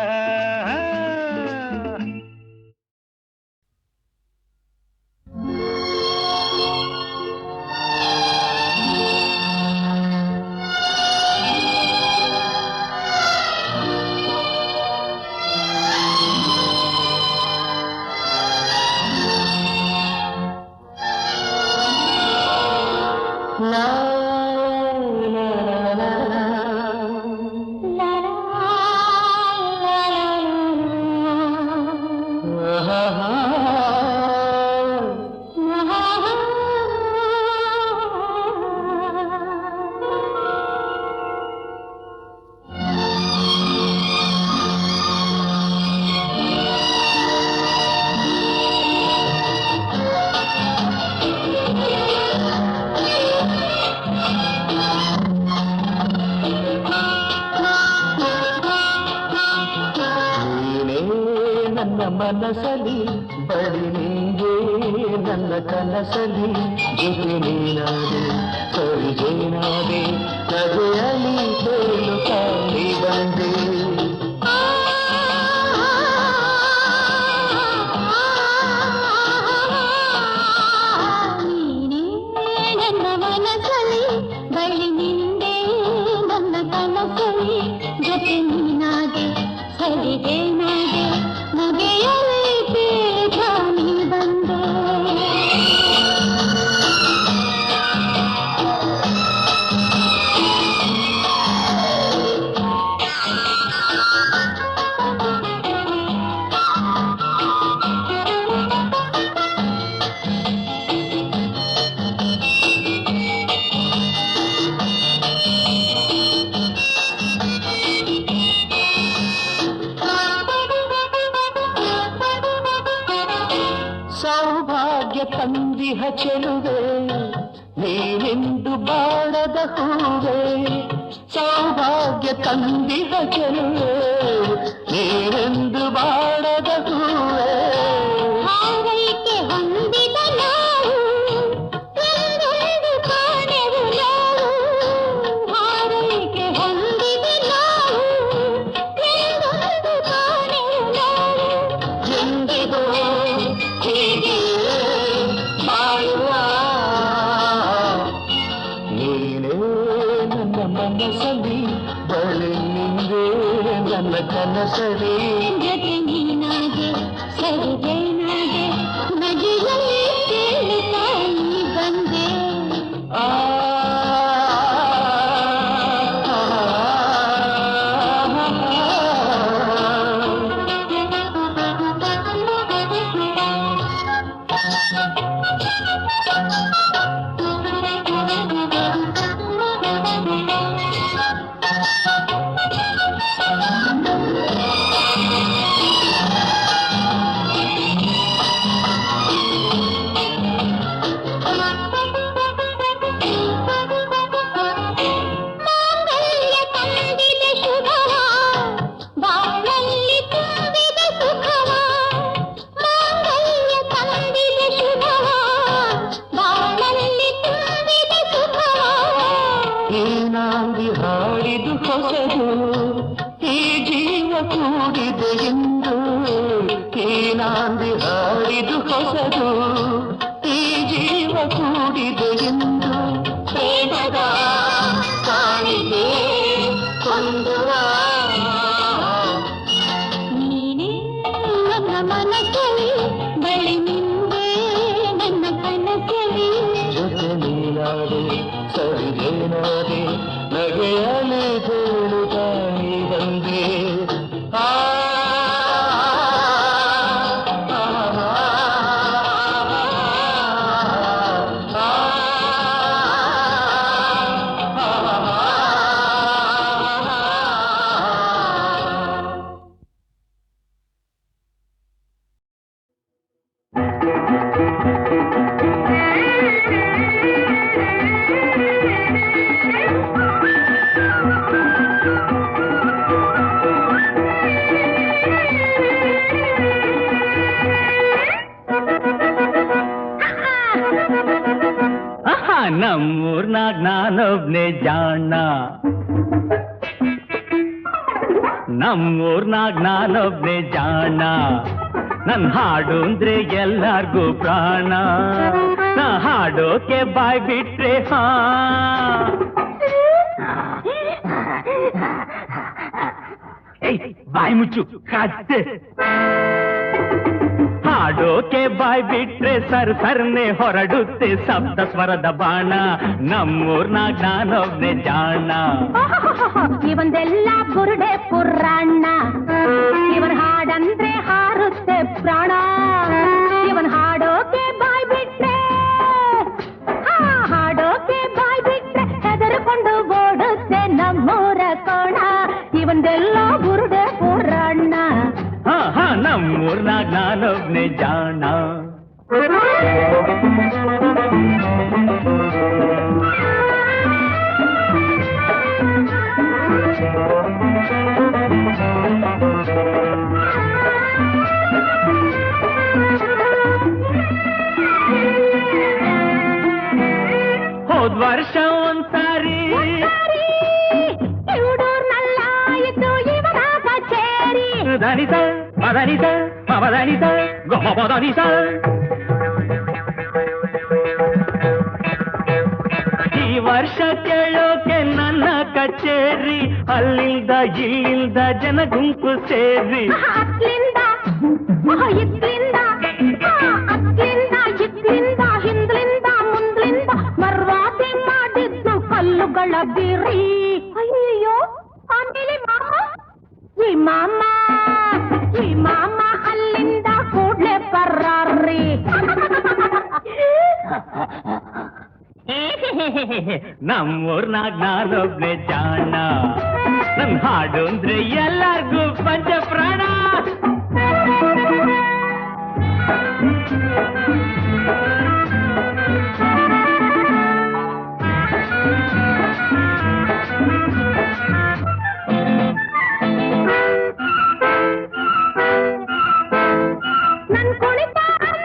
ಮನಸಲಿ ಬಳಿ ನಿಂಗೆ ನನ್ನ ಕನಸಲಿ ಜೊತೆ ನೀನಾದೆ, ಸರಿಗೇನಾದೆ ನಗೆಯಲಿ ತೇಲುತ್ತಾ ನೀ ಬಂದೆ. ನನ್ನ ಮನಸ್ಸಲ್ಲಿ ಬಳಿ ನಿಂದೆ ನನ್ನ ಕನಸಲ್ಲಿ ಜೊತೆ ನೀನಾದೆ ಸರಿಗೇನಾದೆ ನಗೆಯಲಿ ತೇಲುತ್ತಾ ನೀ ಬಂದೆ. ಸೌಭಾಗ್ಯ ತಂದಿಹ ಚೆಲುವೆ ನೀನೆಂದು ಬಾಡದ ಹೂವೆ. ಸೌಭಾಗ್ಯ ತಂದಿಹ ಚೆಲುವೆ ನೀನೆಂದು ಬಾಡದ ಹೂವೆ. ಹಾರೈಕೆ ಹೊಂದಿದ ನಾವು ಒಂದೊಂದು ಕಾಣೆವು ನಾವು. ಹಾರೈಕೆ ಹೊಂದಿದ ನಾವು ಒಂದೊಂದು ಕಾಣೆವು ನಾವು. ಎಂದಿಗೂ ಹೀಗೆ ಬಾಳುವ ನೀನೇ ನನ್ನ ಮನಸ್ಸಲ್ಲಿ ಬಳಿ ನಿಂದೆ ನನ್ನ ಕನಸಲ್ಲಿ ಜೊತೆ ನೀನಾಗೆ ಸರಿಗೇನಾಗೆ ನಗೆಯಲ್ಲಿ ತೇಲುತ್ತಾ ನೀ ಬಂದೆ. ಆ ಮಾಂಗಲ್ಯ ತಂದಿದ ಶುಭವ ಬಾಳಲ್ಲಿ ತುಂಬಿದ ಸುಖವ. ಮಾಂಗಲ್ಯ ತಂದಿದ ಶುಭವ ಬಾಳಲ್ಲಿ ತುಂಬಿದ ಸುಖವ. ಈ ನಾಂದಿ ಹಾಡಿದು ಹೊಸದು ಈ ಜೀವ ಕೂಡಿದೆ ಎಂದು. ಈ ನಾಂದಿ ಹಾಡಿದು ಹೊಸದು ಈ ಜೀವ ಕೂಡಿದೆ ಎಂದು. ಪ್ರೇಮದ ಕಾಣಿಕೆ ಹೊಂದುವ ನೀನೇ ನನ್ನ ಮನಸ್ಸಲ್ಲಿ ಬಳಿ ನಿಂದೆ ನನ್ನ ಕನಸಲ್ಲಿ ಜೊತೆ ನೀನಾದೆ ಸರಿಗೇನಾದೆ ನಗೆಯಲಿ ತೇಲುತ್ತಾ ನೀ ಬಂದೆ. ಆ ನಮ್ಮೂರ್ನಾಗ ನಾನೊಬ್ನೇ ಜಾಣ. ನಮ್ಮೂರ್ನಾಗ ನಾನೊಬ್ನೇ ಜಾಣ. ನನ್ ಹಾಡು ಅಂದ್ರೆ ಎಲ್ಲಾರ್ಗೂ ಪ್ರಾಣ. ನಾ ಹಾಡೋಕೆ ಬಾಯ್ ಬಿಟ್ರೆ ಹಾ ಬಾಯ್ ಮುಚ್ಚು ಕತ್ತೆ. ಹಾಡೋಕೆ ಬಾಯ್ ಬಿಟ್ರೆ ಸರ್ನೆ ಹೊರಡುತ್ತೆ ಸಪ್ತ ಸ್ವರದ ಬಾಣ. ನಮ್ಮೂರ್ನಾಗ ನಾನೊಬ್ನೇ ಜಾಣ. ಇವನ್ದೆಲ್ಲ ಬುರುಡೆ ಪುರಾಣ. ಇವನ್ ಹಾಡಂದ್ರೆ ಹಾರುತ್ತೆ ಪ್ರಾಣ. ಇವನ್ ಹಾಡೋಕೆ ಬಾಯ್ ಬಿಟ್ರೆ ಹಾಡೋಕೆ ಬಾಯ್ ಬಿಟ್ರೆ ಹೆದರ್ಕೊಂಡು ಓಡುತ್ತೆ ನಮ್ಮೂರ ಕೋಣ. ಇವನ್ದೆಲ್ಲ ಬುರುಡೆ ಪುರಾಣ. ನಮ್ಮೂರ್ನಾಗ ನಾನೊಬ್ನೇ ಜಾಣ. ಹೋದ್ ವರ್ಷ ಮದನಿಸ ಮದನಿಸ ಮದನಿಸ ಗಮ ಮದನಿಸ. ಈ ವರ್ಷ ಕೇಳೋಕೆ ನನ್ನ ಕಚೇರಿ, ಅಲ್ಲಿಂದ ಇಲ್ಲಿಂದ ಜನ ಗುಂಪು ಸೇರಿ. ಅತ್ಲಿಂದ ಇತ್ಲಿಂದ ಅತ್ಲಿಂದ ಇತ್ಲಿಂದ ಹಿಂದ್ಲಿಂದ ಮುಂದ್ಲಿಂದ ಮರ್ವಾದಿ ಮಾಡಿದ್ದು ಕಲ್ಲುಗಳ ಬಿರಿ. ಅಯ್ಯೋ ಆಮೇಲೆ ಈ ಮಾಮ ಅಲ್ಲಿಂದ ಕೂಡ್ಲೆ ಪರ್ರಾರ್ರಿ. ನಮ್ಮೂರ್ನಾಗ ನಾನೊಬ್ನೇ ಜಾಣ, ನನ್ ಹಾಡು ಅಂದ್ರೆ ಎಲ್ಲಾರ್ಗೂ ಪಂಚ ಪ್ರಾಣ.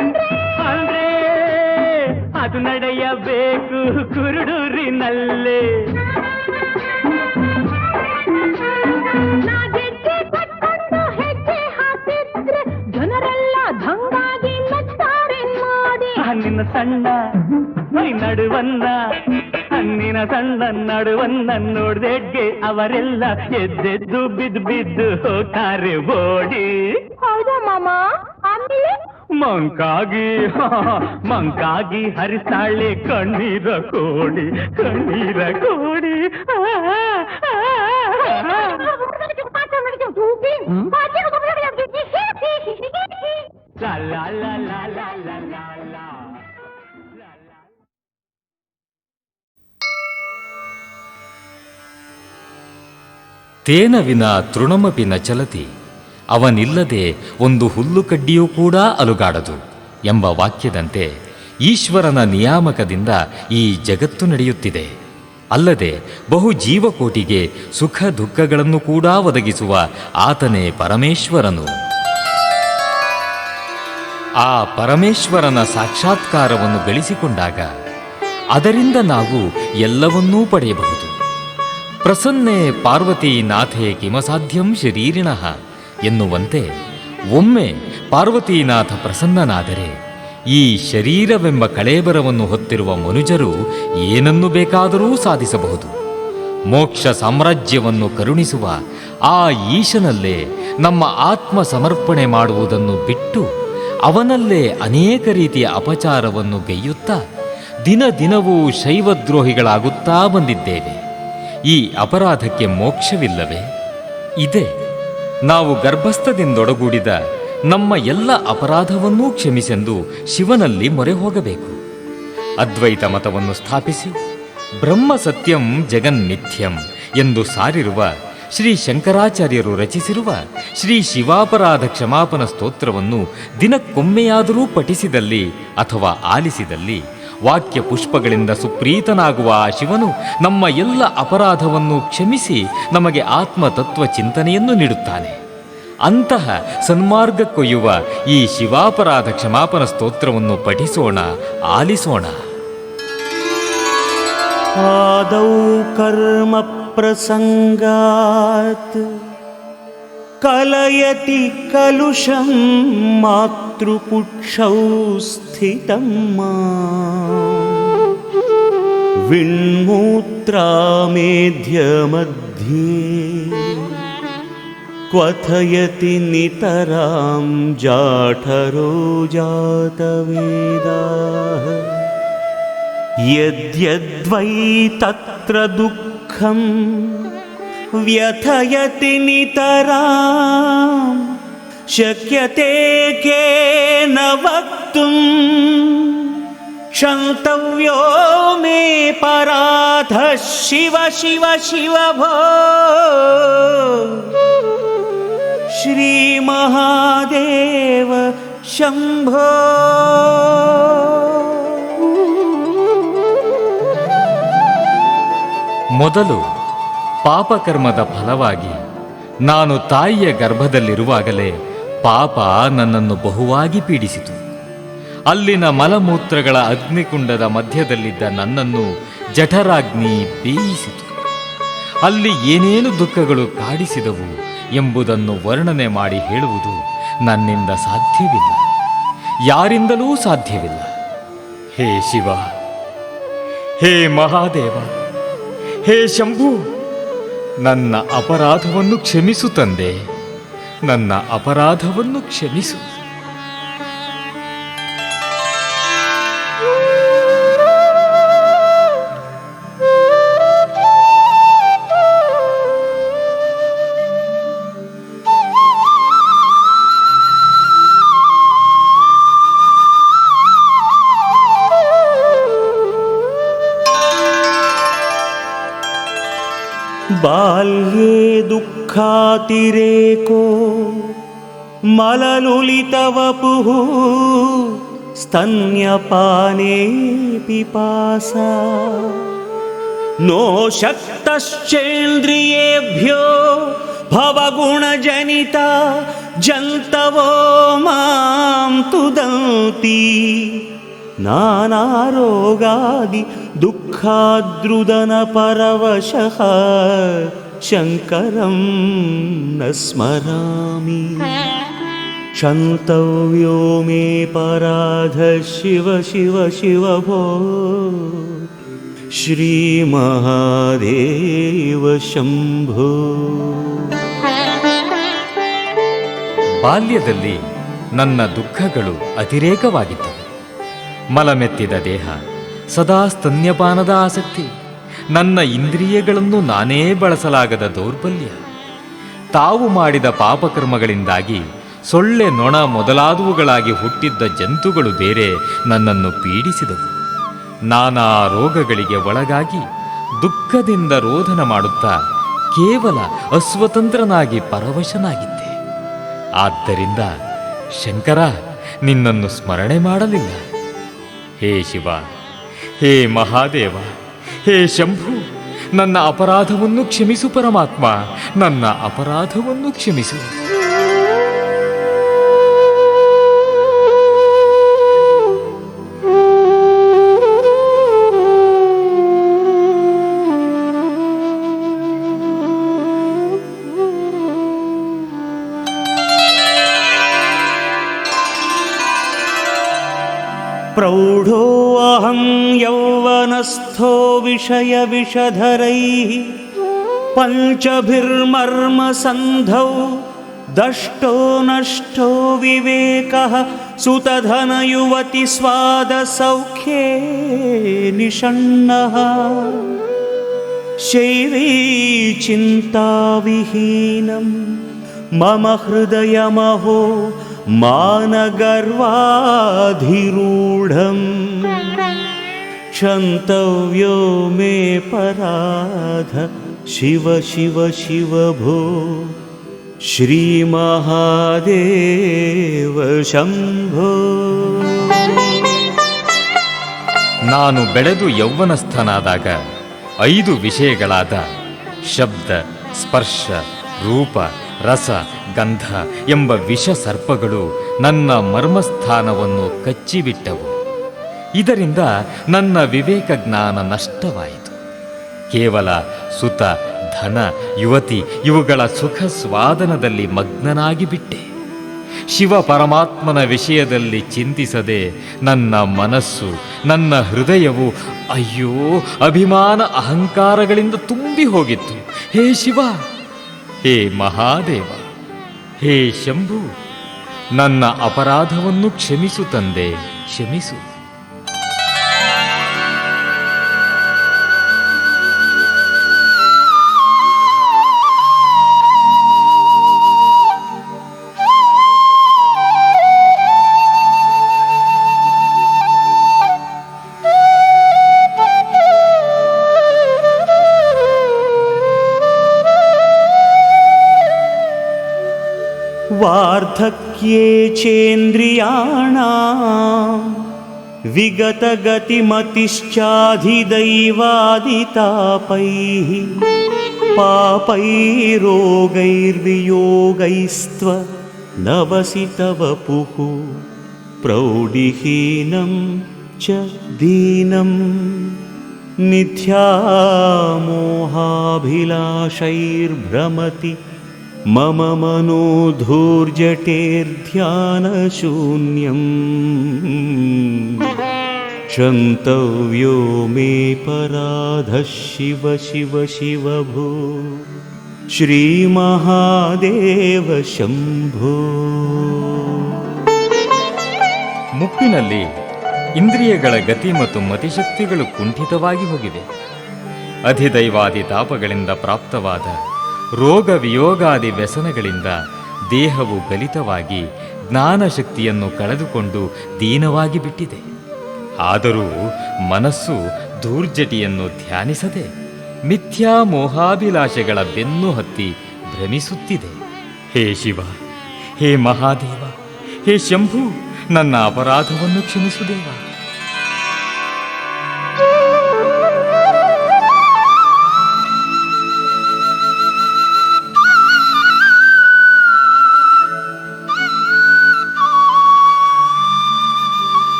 ಅಂದ್ರೆ ಅದು ನಡೆಯಬೇಕು ಕುರುಡೂರಿನಲ್ಲೇ. ಜನರೆಲ್ಲ ದಂಗಾಗಿ ನಿನ್ನ ಸಣ್ಣ ನಡುವನ್ನ, ನಿನ್ನ ಸಣ್ಣ ನಡುವನ್ನ ನೋಡ್ದೆಡ್ಗೆ ಅವರೆಲ್ಲ ಎದ್ದೆದ್ದು ಬಿದ್ದು ಬಿದ್ದು ಹೋಗ್ತಾರೆ ಓಡಿ. ಹೌದಾ ಮಾಮ? ಆಮೇಲೆ ಮಂಕಾಗಿ ಹರಿಸಾಳೆ ಕಣ್ಣೀರ ಕೋಡಿ, ಕಣ್ಣೀರ ಕೋಡಿ. ತೇನ ವಿನ ತೃಣಮಪಿ ನ ಚಲತಿ, ಅವನಿಲ್ಲದೆ ಒಂದು ಹುಲ್ಲುಕಡ್ಡಿಯೂ ಕೂಡ ಅಲುಗಾಡದು ಎಂಬ ವಾಕ್ಯದಂತೆ ಈಶ್ವರನ ನಿಯಾಮಕದಿಂದ ಈ ಜಗತ್ತು ನಡೆಯುತ್ತಿದೆ. ಅಲ್ಲದೆ ಬಹು ಜೀವಕೋಟಿಗೆ ಸುಖ ದುಃಖಗಳನ್ನು ಕೂಡ ಒದಗಿಸುವ ಆತನೇ ಪರಮೇಶ್ವರನು. ಆ ಪರಮೇಶ್ವರನ ಸಾಕ್ಷಾತ್ಕಾರವನ್ನು ಗಳಿಸಿಕೊಂಡಾಗ ಅದರಿಂದ ನಾವು ಎಲ್ಲವನ್ನೂ ಪಡೆಯಬಹುದು. ಪ್ರಸನ್ನೆ ಪಾರ್ವತೀ ನಾಥೆ ಕಿಮಸಾಧ್ಯಂ ಶರೀರಿಣಃ ಎನ್ನುವಂತೆ ಒಮ್ಮೆ ಪಾರ್ವತೀನಾಥ ಪ್ರಸನ್ನನಾದರೆ ಈ ಶರೀರವೆಂಬ ಕಳೇಬರವನ್ನು ಹೊತ್ತಿರುವ ಮನುಜರು ಏನನ್ನು ಬೇಕಾದರೂ ಸಾಧಿಸಬಹುದು. ಮೋಕ್ಷ ಸಾಮ್ರಾಜ್ಯವನ್ನು ಕರುಣಿಸುವ ಆ ಈಶನಲ್ಲೇ ನಮ್ಮ ಆತ್ಮ ಸಮರ್ಪಣೆ ಮಾಡುವುದನ್ನು ಬಿಟ್ಟು ಅವನಲ್ಲೇ ಅನೇಕ ರೀತಿಯ ಅಪಚಾರವನ್ನು ಗೈಯುತ್ತಾ ದಿನ ದಿನವೂ ಶೈವದ್ರೋಹಿಗಳಾಗುತ್ತಾ ಬಂದಿದ್ದೇವೆ. ಈ ಅಪರಾಧಕ್ಕೆ ಮೋಕ್ಷವಿಲ್ಲವೇ? ಇದೆ. ನಾವು ಗರ್ಭಸ್ಥದಿಂದೊಡಗೂಡಿದ ನಮ್ಮ ಎಲ್ಲ ಅಪರಾಧವನ್ನೂ ಕ್ಷಮಿಸೆಂದು ಶಿವನಲ್ಲಿ ಮೊರೆ ಹೋಗಬೇಕು. ಅದ್ವೈತ ಮತವನ್ನು ಸ್ಥಾಪಿಸಿ ಬ್ರಹ್ಮ ಸತ್ಯಂ ಜಗನ್ಮಿಥ್ಯಂ ಎಂದು ಸಾರಿರುವ ಶ್ರೀ ಶಂಕರಾಚಾರ್ಯರು ರಚಿಸಿರುವ ಶ್ರೀ ಶಿವಾಪರಾಧ ಕ್ಷಮಾಪನ ಸ್ತೋತ್ರವನ್ನು ದಿನಕ್ಕೊಮ್ಮೆಯಾದರೂ ಪಠಿಸಿದಲ್ಲಿ ಅಥವಾ ಆಲಿಸಿದಲ್ಲಿ ವಾಕ್ಯ ಪುಷ್ಪಗಳಿಂದ ಸುಪ್ರೀತನಾಗುವ ಆ ಶಿವನು ನಮ್ಮ ಎಲ್ಲ ಅಪರಾಧವನ್ನು ಕ್ಷಮಿಸಿ ನಮಗೆ ಆತ್ಮತತ್ವ ಚಿಂತನೆಯನ್ನು ನೀಡುತ್ತಾನೆ. ಅಂತಹ ಸನ್ಮಾರ್ಗಕ್ಕೊಯ್ಯುವ ಈ ಶಿವಾಪರಾಧ ಕ್ಷಮಾಪನ ಸ್ತೋತ್ರವನ್ನು ಪಠಿಸೋಣ, ಆಲಿಸೋಣ. ಆದೌ ಕರ್ಮ ಪ್ರಸಂಗಾತ್ ಕಲಯತಿ ಕಲುಷಂ ಮಾತೃಪುಕ್ಷೌ ಸ್ಥಿತಂ ವಿಣ್ಮೂತ್ರಾಮೇಧ್ಯ ಮಧ್ಯೆ ಕ್ವಥಯತಿ ನಿತರಾಂ ಜಾಠರೋ ಜಾತವೇದಾಃ ಯದ್ಯದ್ವೈ ತತ್ರ ದುಃಖಂ ವ್ಯಥಯತಿ ನಿತರಾಂ ಶಕ್ಯತೆ ಕೇನ ವಕ್ತುಂ ಕ್ಷಂತವ್ಯೋ ಮೇ ಪರಾಧ ಶಿವ ಶಿವ ಶಿವ ಭೋ ಶ್ರೀ ಮಹಾದೇವ ಶಂಭೋ. ಮೊದಲು ಪಾಪಕರ್ಮದ ಫಲವಾಗಿ ನಾನು ತಾಯಿಯ ಗರ್ಭದಲ್ಲಿರುವಾಗಲೇ ಪಾಪ ನನ್ನನ್ನು ಬಹುವಾಗಿ ಪೀಡಿಸಿತು. ಅಲ್ಲಿನ ಮಲಮೂತ್ರಗಳ ಅಗ್ನಿಕುಂಡದ ಮಧ್ಯದಲ್ಲಿದ್ದ ನನ್ನನ್ನು ಜಠರಾಗ್ನಿ ಬೇಯಿಸಿತು. ಅಲ್ಲಿ ಏನೇನು ದುಃಖಗಳು ಕಾಡಿಸಿದವು, ಎಂಬುದನ್ನು ವರ್ಣನೆ ಮಾಡಿ ಹೇಳುವುದು ನನ್ನಿಂದ ಸಾಧ್ಯವಿಲ್ಲ, ಯಾರಿಂದಲೂ ಸಾಧ್ಯವಿಲ್ಲ. ಹೇ ಶಿವ, ಹೇ ಮಹಾದೇವ, ಹೇ ಶಂಭು, ನನ್ನ ಅಪರಾಧವನ್ನು ಕ್ಷಮಿಸು ತಂದೆ, ನನ್ನ ಅಪರಾಧವನ್ನು ಕ್ಷಮಿಸು. ಬಾಲ್ಯೇ ದುಃಖಾತಿರೇಕೋ ಮಲಲುಲಿತವಪುಃ ಸ್ತನ್ಯಪಾನೇ ಪಿಪಾಸಾ ನೋ ಶಕ್ತಶ್ಚೇಂದ್ರಿಯೇಭ್ಯೋ ಭವಗುಣಜನಿತ ಜಂತವೋ ಮಾಂ ತುದಂತಿ ನಾನಾರೋಗಾದಿ ದುಃಖಾದ್ರುದನ ಪರವಶಃ ಶಂಕರಂ ನ ಸ್ಮರಾಮಿ ಕ್ಷಂತವ್ಯೋ ಮೇ ಪರಾಧ ಶಿವ ಶಿವ ಶಿವ ಭೋ ಶ್ರೀ ಮಹಾದೇವ ಶಂಭೋ. ಬಾಲ್ಯದಲ್ಲಿ ನನ್ನ ದುಃಖಗಳು ಅತಿರೇಕವಾಗಿದ್ದವು. ಮಲಮೆತ್ತಿದ ದೇಹ, ಸದಾ ಸ್ತನ್ಯಪಾನದ ಆಸಕ್ತಿ, ನನ್ನ ಇಂದ್ರಿಯಗಳನ್ನು ನಾನೇ ಬಳಸಲಾಗದ ದೌರ್ಬಲ್ಯ, ತಾವು ಮಾಡಿದ ಪಾಪಕರ್ಮಗಳಿಂದಾಗಿ ಸೊಳ್ಳೆ, ನೊಣ ಮೊದಲಾದವುಗಳಾಗಿ ಹುಟ್ಟಿದ್ದ ಜಂತುಗಳು ಬೇರೆ ನನ್ನನ್ನು ಪೀಡಿಸಿದವು. ನಾನಾ ರೋಗಗಳಿಗೆ ಒಳಗಾಗಿ ದುಃಖದಿಂದ ರೋಧನ ಮಾಡುತ್ತಾ ಕೇವಲ ಅಸ್ವತಂತ್ರನಾಗಿ ಪರವಶನಾಗಿದ್ದೆ. ಆದ್ದರಿಂದ ಶಂಕರ, ನಿನ್ನನ್ನು ಸ್ಮರಣೆ ಮಾಡಲಿಲ್ಲ. ಹೇ ಶಿವ, ಹೇ ಮಹಾದೇವ, ಹೇ ಶಂಭು, ನನ್ನ ಅಪರಾಧವನ್ನು ಕ್ಷಮಿಸು ಪರಮಾತ್ಮ, ನನ್ನ ಅಪರಾಧವನ್ನು ಕ್ಷಮಿಸು. ಪ್ರೌಢೋ ಅಹಂ ಯೌವನಸ್ಥೋ ವಿಷಯ ವಿಷಧರೈಃ ಪಂಚಭಿರ್ಮರ್ಮ ಸಂಧೌ ದಷ್ಟೋ ನಷ್ಟೋ ವಿವೇಕಃ ಸುತಧನ ಯುವತಿ ಸ್ವಾದ ಸೌಖ್ಯೇ ನಿಷಣ್ಣಃ ಶೈವೀ ಚಿಂತಾವಿಹೀನಂ ಮಮ ಹೃದಯಮಹೋ ಮಾನಗರ್ವಾಧಿರೂಢಂ ಕ್ಷಂತವ್ಯೋ ಮೇ ಪರಾಧ ಶಿವ ಶಿವ ಶಿವ ಭೋ ಶ್ರೀ ಮಹಾದೇವ ಶಂಭೋ. ನಾನು ಬೆಳೆದು ಯೌವನಸ್ಥನಾದಾಗ 5 ವಿಷಯಗಳಾದ ಶಬ್ದ, ಸ್ಪರ್ಶ, ರೂಪ, ರಸ, ಗಂಧ ಎಂಬ ವಿಷ ಸರ್ಪಗಳು ನನ್ನ ಮರ್ಮಸ್ಥಾನವನ್ನು ಕಚ್ಚಿಬಿಟ್ಟವು. ಇದರಿಂದ ನನ್ನ ವಿವೇಕ ಜ್ಞಾನ ನಷ್ಟವಾಯಿತು. ಕೇವಲ ಸುತ, ಧನ, ಯುವತಿ ಇವುಗಳ ಸುಖ ಸ್ವಾದನದಲ್ಲಿ ಮಗ್ನನಾಗಿ ಬಿಟ್ಟೆ. ಶಿವ ಪರಮಾತ್ಮನ ವಿಷಯದಲ್ಲಿ ಚಿಂತಿಸದೆ ನನ್ನ ಮನಸ್ಸು, ನನ್ನ ಹೃದಯವು ಅಯ್ಯೋ ಅಭಿಮಾನ ಅಹಂಕಾರಗಳಿಂದ ತುಂಬಿ ಹೋಗಿತ್ತು. ಹೇ ಶಿವ, ಹೇ ಮಹಾದೇವ, ಹೇ ಶಂಭು, ನನ್ನ ಅಪರಾಧವನ್ನು ಕ್ಷಮಿಸು ತಂದೆ, ಕ್ಷಮಿಸು. ವಾರ್ಧಕ್ಯೇ ಚೇಂದ್ರಿಯಾಣಾಂ ವಿಗತಗತಿಮತಿಶ್ಚಾಧಿದೈವಾದಿತಾಪೈಃ ಪಾಪೈರೋಗೈರ್ವಿಯೋಗೈಸ್ತ್ವ ನವಸಿ ತವ ವಪುಃ ಪ್ರೌಢಿಹೀನಂ ಚ ದೀನಂ ಮಿಥ್ಯಾಮೋಹಾಭಿಲಾಷೈರ್ಭ್ರಮತಿ मम मनोधूर्जटेर्ध्यानशून्यम् क्षन्तव्यो मे पराधः शिव शिव शिव भो ಶ್ರೀಮಹಾದೇವ ಶಂಭೋ. ಮುಪ್ಪಿನಲ್ಲಿ ಇಂದ್ರಿಯಗಳ ಗತಿ ಮತ್ತು ಮತಿಶಕ್ತಿಗಳು ಕುಂಠಿತವಾಗಿ ಹೋಗಿವೆ. ಅಧಿದೈವಾದಿ ತಾಪಗಳಿಂದ ಪ್ರಾಪ್ತವಾದ ರೋಗ ವಿಯೋಗಾದಿ ವ್ಯಸನಗಳಿಂದ ದೇಹವು ಗಲಿತವಾಗಿ ಜ್ಞಾನಶಕ್ತಿಯನ್ನು ಕಳೆದುಕೊಂಡು ದೀನವಾಗಿ ಬಿಟ್ಟಿದೆ. ಆದರೂ ಮನಸ್ಸು ಧೂರ್ಜಟಿಯನ್ನು ಧ್ಯಾನಿಸದೆ ಮಿಥ್ಯಾ ಮೋಹಾಭಿಲಾಷೆಗಳ ಬೆನ್ನು ಹತ್ತಿ ಭ್ರಮಿಸುತ್ತಿದೆ. ಹೇ ಶಿವ, ಹೇ ಮಹಾದೇವ, ಹೇ ಶಂಭು, ನನ್ನ ಅಪರಾಧವನ್ನು ಕ್ಷಮಿಸು ದೇವ.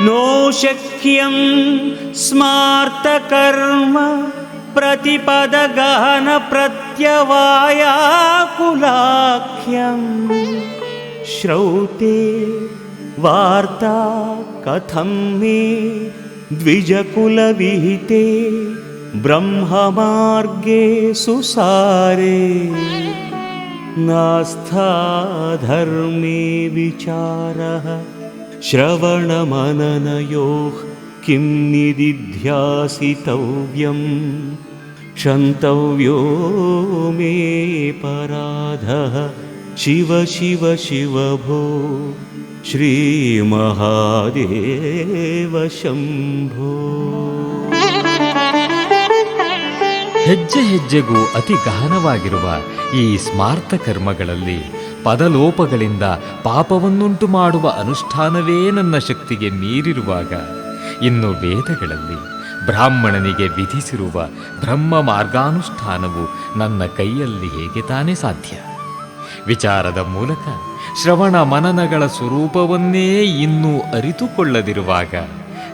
नो शक्यं स्मार्तकर्म प्रतिपदगहन प्रत्यवायाकुलाख्यं श्रौते वार्ता कथं मे द्विजकुलविहिते ब्रह्ममार्गे सुसारे नास्था धर्मे विचारः श्रवणमननयोः किं निदिध्यासितव्यं क्षन्तव्यो मे पराधः शिव शिव शिव भो ಶ್ರೀಮಹಾದೇವ ಶಂಭೋ. ಹೆಜ್ಜೆ ಹೆಜ್ಜೆಗೂ ಅತಿ ಗಹನವಾಗಿರುವ ಈ ಸ್ಮಾರ್ಥ ಕರ್ಮಗಳಲ್ಲಿ ಪದಲೋಪಗಳಿಂದ ಪಾಪವನ್ನುಂಟು ಮಾಡುವ ಅನುಷ್ಠಾನವೇ ನನ್ನ ಶಕ್ತಿಗೆ ಮೀರಿರುವಾಗ ಇನ್ನು ವೇದಗಳಲ್ಲಿ ಬ್ರಾಹ್ಮಣನಿಗೆ ವಿಧಿಸಿರುವ ಬ್ರಹ್ಮ ಮಾರ್ಗಾನುಷ್ಠಾನವು ನನ್ನ ಕೈಯಲ್ಲಿ ಹೇಗೆ ತಾನೇ ಸಾಧ್ಯ? ವಿಚಾರದ ಮೂಲಕ ಶ್ರವಣ ಮನನಗಳ ಸ್ವರೂಪವನ್ನೇ ಇನ್ನೂ ಅರಿತುಕೊಳ್ಳದಿರುವಾಗ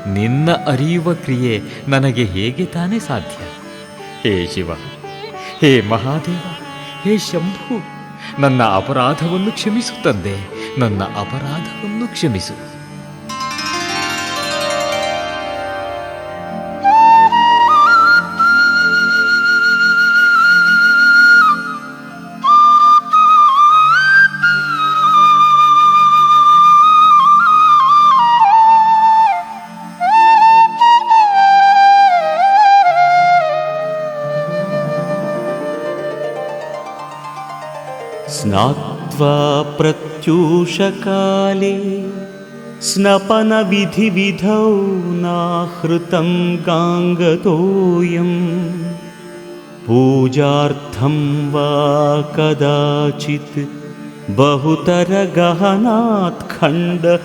ನಿನ್ನ ಅರಿಯುವ ಕ್ರಿಯೆ ನನಗೆ ಹೇಗೆ ತಾನೇ ಸಾಧ್ಯ? ಹೇ ಶಿವ, ಹೇ ಮಹಾದೇವ, ಹೇ ಶಂಭು, ನನ್ನ ಅಪರಾಧವನ್ನು ಕ್ಷಮಿಸು ತಂದೆ, ನನ್ನ ಅಪರಾಧವನ್ನು ಕ್ಷಮಿಸು. स्नात्वा प्रत्यूषकाले स्नपनविधिविधौ नाहृतं गाङ्गतोऽयं पूजार्थं वा कदाचित् बहुतरगहनात् खण्डबिल्वीदलानि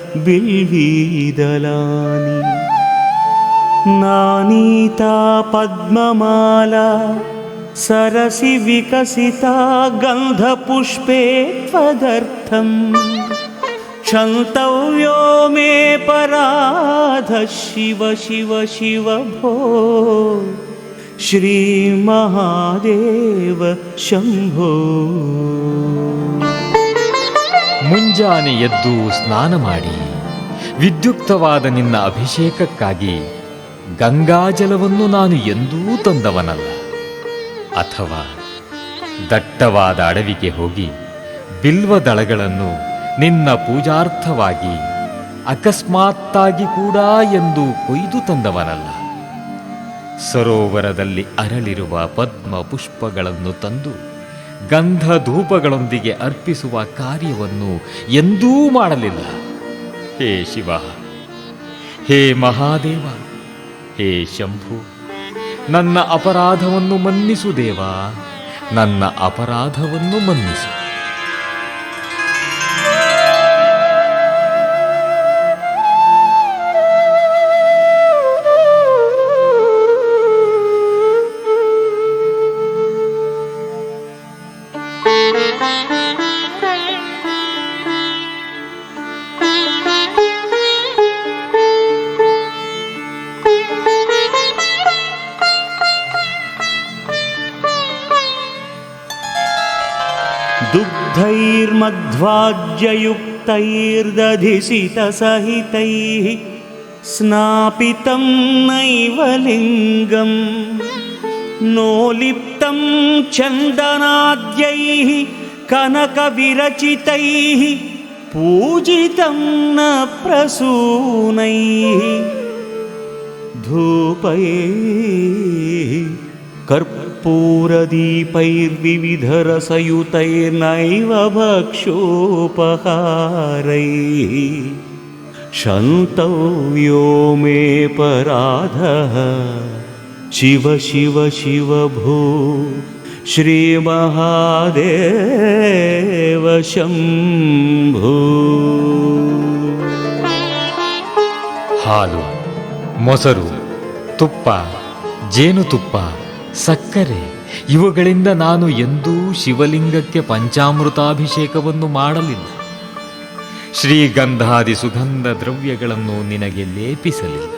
नानीता पद्ममाला सरसि विकसिता गन्धपुष्पे त्वदर्थं क्षन्तव्यो मे पराधः शिव शिव शिव भो ಶ್ರೀಮಹಾದೇವ ಶಂಭೋ. ಮುಂಜಾನೆ ಎದ್ದು ಸ್ನಾನ ಮಾಡಿ ವಿದ್ಯುಕ್ತವಾದ ನಿನ್ನ ಅಭಿಷೇಕಕ್ಕಾಗಿ ಗಂಗಾಜಲವನ್ನು ನಾನು ಎಂದೂ ತಂದವನಲ್ಲ. ಅಥವಾ ದಟ್ಟವಾದ ಅಡವಿಗೆ ಹೋಗಿ ಬಿಲ್ವದಳಗಳನ್ನು ನಿನ್ನ ಪೂಜಾರ್ಥವಾಗಿ ಅಕಸ್ಮಾತ್ತಾಗಿ ಕೂಡ ಎಂದು ಕೊಯ್ದು ತಂದವನಲ್ಲ. ಸರೋವರದಲ್ಲಿ ಅರಳಿರುವ ಪದ್ಮ ಪುಷ್ಪಗಳನ್ನು ತಂದು ಗಂಧ ಧೂಪಗಳೊಂದಿಗೆ ಅರ್ಪಿಸುವ ಕಾರ್ಯವನ್ನು ಎಂದೂ ಮಾಡಲಿಲ್ಲ. ಹೇ ಶಿವ, ಹೇ ಮಹಾದೇವ, ಹೇ ಶಂಭು, ನನ್ನ ಅಪರಾಧವನ್ನು ಮನ್ನಿಸು ದೇವ, ನನ್ನ ಅಪರಾಧವನ್ನು ಮನ್ನಿಸು. मध्वाज्ययुक्तैर्दधिसितसहितैः स्नापितं नैव लिङ्गं नोलिप्तं चन्दनाद्यैः कनकविरचितैः पूजितं न प्रसूनैः धूपैः कर्पूरदीपैर्विविधरसयुतैर्नैव भक्षोपहारैः क्षन्तव्यो मे पराधः शिव शिव शिव भो श्रीमहादेव शम्भो. ಹಾಲು, ಮೊಸರು, ತುಪ್ಪ, ಜೇನುತುಪ್ಪ, ಸಕ್ಕರೆ ಇವುಗಳಿಂದ ನಾನು ಎಂದೂ ಶಿವಲಿಂಗಕ್ಕೆ ಪಂಚಾಮೃತಾಭಿಷೇಕವನ್ನು ಮಾಡಲಿಲ್ಲ. ಶ್ರೀಗಂಧಾದಿ ಸುಗಂಧ ದ್ರವ್ಯಗಳನ್ನು ನಿನಗೆ ಲೇಪಿಸಲಿಲ್ಲ.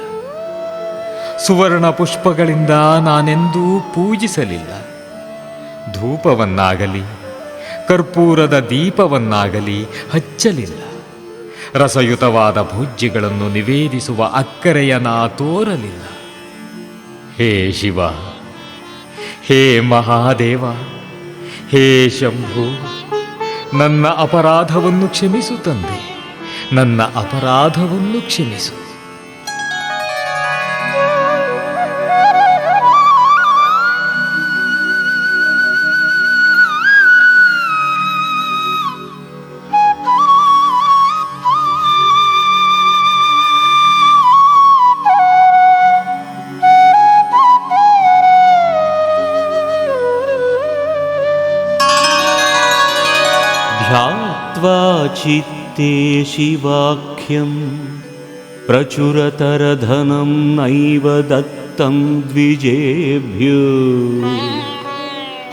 ಸುವರ್ಣ ಪುಷ್ಪಗಳಿಂದ ನಾನೆಂದೂ ಪೂಜಿಸಲಿಲ್ಲ. ಧೂಪವನ್ನಾಗಲಿ ಕರ್ಪೂರದ ದೀಪವನ್ನಾಗಲಿ ಹಚ್ಚಲಿಲ್ಲ. ರಸಯುತವಾದ ಭೋಜ್ಯಗಳನ್ನು ನಿವೇದಿಸುವ ಅಕ್ಕರೆಯ ನಾ ತೋರಲಿಲ್ಲ. ಹೇ ಶಿವ, ಹೇ ಮಹಾದೇವ, ಹೇ ಶಂಭು, ನನ್ನ ಅಪರಾಧವನ್ನು ಕ್ಷಮಿಸು ತಂದೆ, ನನ್ನ ಅಪರಾಧವನ್ನು ಕ್ಷಮಿಸು. ध्यात्वा चित्ते शिवाख्यं प्रचुरतरधनं नैव दत्तं द्विजेभ्यो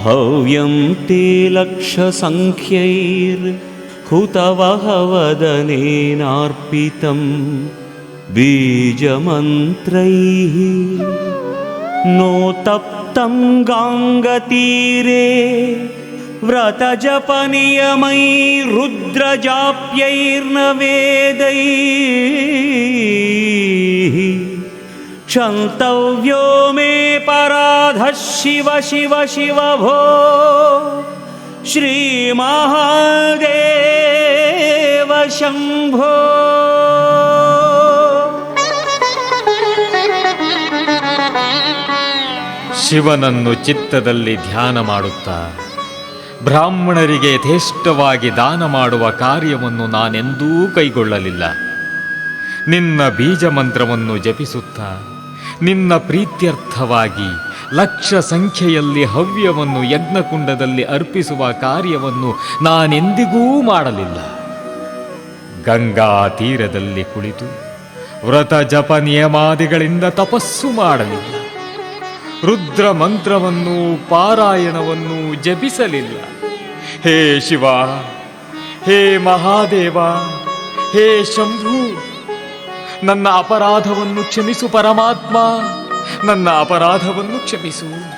हव्यं ते लक्षसङ्ख्यैर्हुतवहवदनेनार्पितं बीजमन्त्रैः नोतप्तं गाङ्गतीरे व्रतजपनियमैरुद्रजाप्यैर्न वेदैः क्षन्तव्यो मे पराधः शिव शिव शिव भो श्रीमहादेव शम्भो. ಶಿವನನ್ನು ಚಿತ್ತದಲ್ಲಿ ಧ್ಯಾನ ಮಾಡುತ್ತಾ ಬ್ರಾಹ್ಮಣರಿಗೆ ಯಥೇಷ್ಟವಾಗಿ ದಾನ ಮಾಡುವ ಕಾರ್ಯವನ್ನು ನಾನೆಂದೂ ಕೈಗೊಳ್ಳಲಿಲ್ಲ. ನಿನ್ನ ಬೀಜ ಮಂತ್ರವನ್ನು ಜಪಿಸುತ್ತಾ ನಿನ್ನ ಪ್ರೀತ್ಯರ್ಥವಾಗಿ ಲಕ್ಷ ಸಂಖ್ಯೆಯಲ್ಲಿ ಹವ್ಯವನ್ನು ಯಜ್ಞಕುಂಡದಲ್ಲಿ ಅರ್ಪಿಸುವ ಕಾರ್ಯವನ್ನು ನಾನೆಂದಿಗೂ ಮಾಡಲಿಲ್ಲ. ಗಂಗಾ ತೀರದಲ್ಲಿ ಕುಳಿತು ವ್ರತ ಜಪ ನಿಯಮಾದಿಗಳಿಂದ ತಪಸ್ಸು ಮಾಡಲಿಲ್ಲ. ರುದ್ರ ಮಂತ್ರವನ್ನು ಪಾರಾಯಣವನ್ನು ಜಪಿಸಲಿಲ್ಲ. ಹೇ ಶಿವ, ಹೇ ಮಹಾದೇವ, ಹೇ ಶಂಭು, ನನ್ನ ಅಪರಾಧವನ್ನು ಕ್ಷಮಿಸು ಪರಮಾತ್ಮ, ನನ್ನ ಅಪರಾಧವನ್ನು ಕ್ಷಮಿಸು.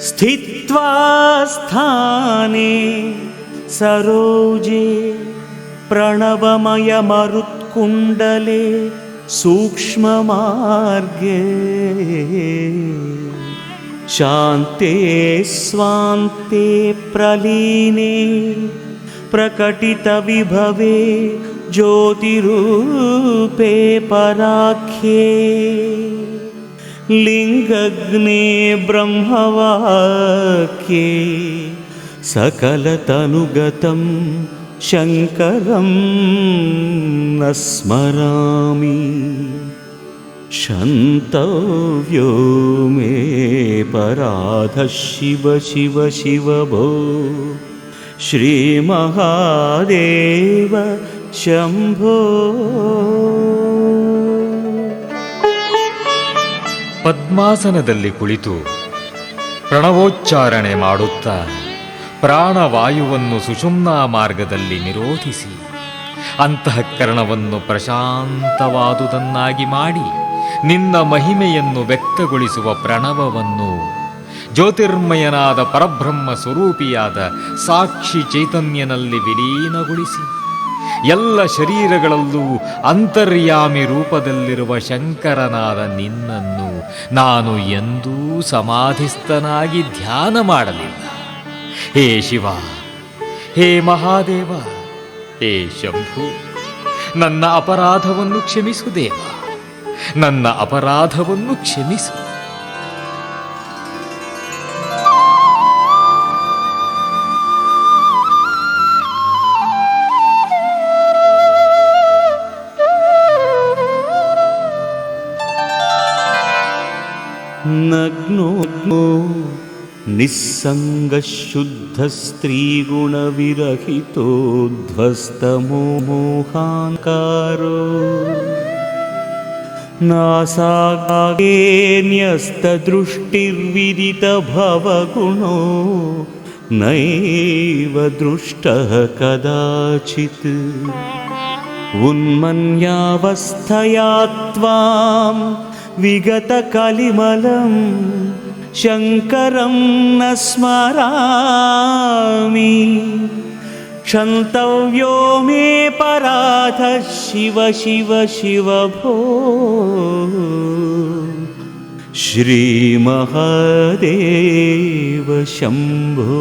स्थित्वा स्थाने सरोजे प्रणवमयमरुत्कुण्डले सूक्ष्ममार्गे शान्ते स्वान्ते प्रलीने प्रकटितविभवे ज्योतिरूपे पराख्ये लिंगग्ने ब्रह्मवाक्ये सकलतनुगतं शङ्करं न स्मरामि. क्षन्तव्यो मे पराधः शिव शिव शिव भो श्रीमहादेव शम्भो. ಪದ್ಮಾಸನದಲ್ಲಿ ಕುಳಿತು ಪ್ರಣವೋಚ್ಚಾರಣೆ ಮಾಡುತ್ತಾ ಪ್ರಾಣವಾಯುವನ್ನು ಸುಷುಮ್ನಾ ಮಾರ್ಗದಲ್ಲಿ ನಿರೋಧಿಸಿ ಅಂತಃಕರಣವನ್ನು ಪ್ರಶಾಂತವಾದುದನ್ನಾಗಿ ಮಾಡಿ ನಿನ್ನ ಮಹಿಮೆಯನ್ನು ವ್ಯಕ್ತಗೊಳಿಸುವ ಪ್ರಣವವನ್ನು ಜ್ಯೋತಿರ್ಮಯನಾದ ಪರಬ್ರಹ್ಮ ಸ್ವರೂಪಿಯಾದ ಸಾಕ್ಷಿ ಚೈತನ್ಯನಲ್ಲಿ ವಿಲೀನಗೊಳಿಸಿ ಎಲ್ಲ ಶರೀರಗಳಲ್ಲೂ ಅಂತರ್ಯಾಮಿ ರೂಪದಲ್ಲಿರುವ ಶಂಕರನಾದ ನಿನ್ನನ್ನು ನಾನು ಎಂದೂ ಸಮಾಧಿಸ್ಥನಾಗಿ ಧ್ಯಾನ ಮಾಡಲಿಲ್ಲ. ಹೇ ಶಿವ, ಹೇ ಮಹಾದೇವ, ಹೇ ಶಂಭು, ನನ್ನ ಅಪರಾಧವನ್ನು ಕ್ಷಮಿಸು ದೇವ, ನನ್ನ ಅಪರಾಧವನ್ನು ಕ್ಷಮಿಸು. ನಗ್ನೋ ನಿಸ್ಸಂಗ ಶುದ್ಧ ಸ್ತ್ರೀಗುಣ ವಿರಹಿತೋಧ್ವಸ್ತಮೋ ಮೋಹಾಂಕಾರೋ ನಾಸಾಗೆ ನ್ಯಸ್ತ ದೃಷ್ಟಿರ್ವಿದಿತ ಭವಗುಣೋ ನೈವ ದೃಷ್ಟಃ ಕದಾಚಿತ್ ಉನ್ಮನ್ಯಾವಸ್ಥಯಾ ತ್ವಾಂ ವಿಗತ ಕಲಿಮಲಂ ಶಂಕರಂ ನ ಸ್ಮರಾಮಿ ಕ್ಷಂತವ್ಯೋ ಮೇ ಪರಾಧ ಶಿವ ಶಿವ ಶಿವ ಭೋ ಶ್ರೀ ಮಹಾದೇವ ಶಂಭೋ.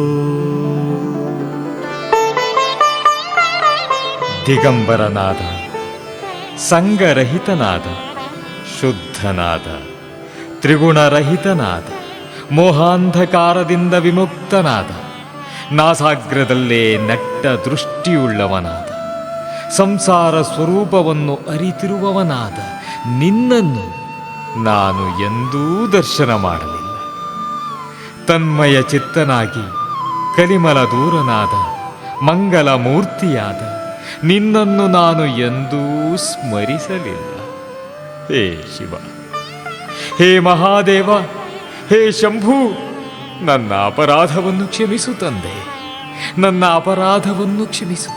ದಿಗಂಬರನಾದ, ಸಂಗರಹಿತನಾದ, ಶುದ್ಧನಾದ, ತ್ರಿಗುಣರಹಿತನಾದ, ಮೋಹಾಂಧಕಾರದಿಂದ ವಿಮುಕ್ತನಾದ, ನಾಸಾಗ್ರದಲ್ಲೇ ನೆಟ್ಟ ದೃಷ್ಟಿಯುಳ್ಳವನಾದ, ಸಂಸಾರ ಸ್ವರೂಪವನ್ನು ಅರಿತಿರುವವನಾದ ನಿನ್ನನ್ನು ನಾನು ಎಂದೂ ದರ್ಶನ ಮಾಡಲಿಲ್ಲ. ತನ್ಮಯ ಚಿತ್ತನಾಗಿ ಕಲಿಮಲ ದೂರನಾದ ಮಂಗಲ ಮೂರ್ತಿಯಾದ ನಿನ್ನನ್ನು ನಾನು ಎಂದೂ ಸ್ಮರಿಸಲಿಲ್ಲ. ಹೇ ಶಿವ, ಹೇ ಮಹಾದೇವ, ಹೇ ಶಂಭು, ನನ್ನ ಅಪರಾಧವನ್ನು ಕ್ಷಮಿಸು ತಂದೆ, ನನ್ನ ಅಪರಾಧವನ್ನು ಕ್ಷಮಿಸು.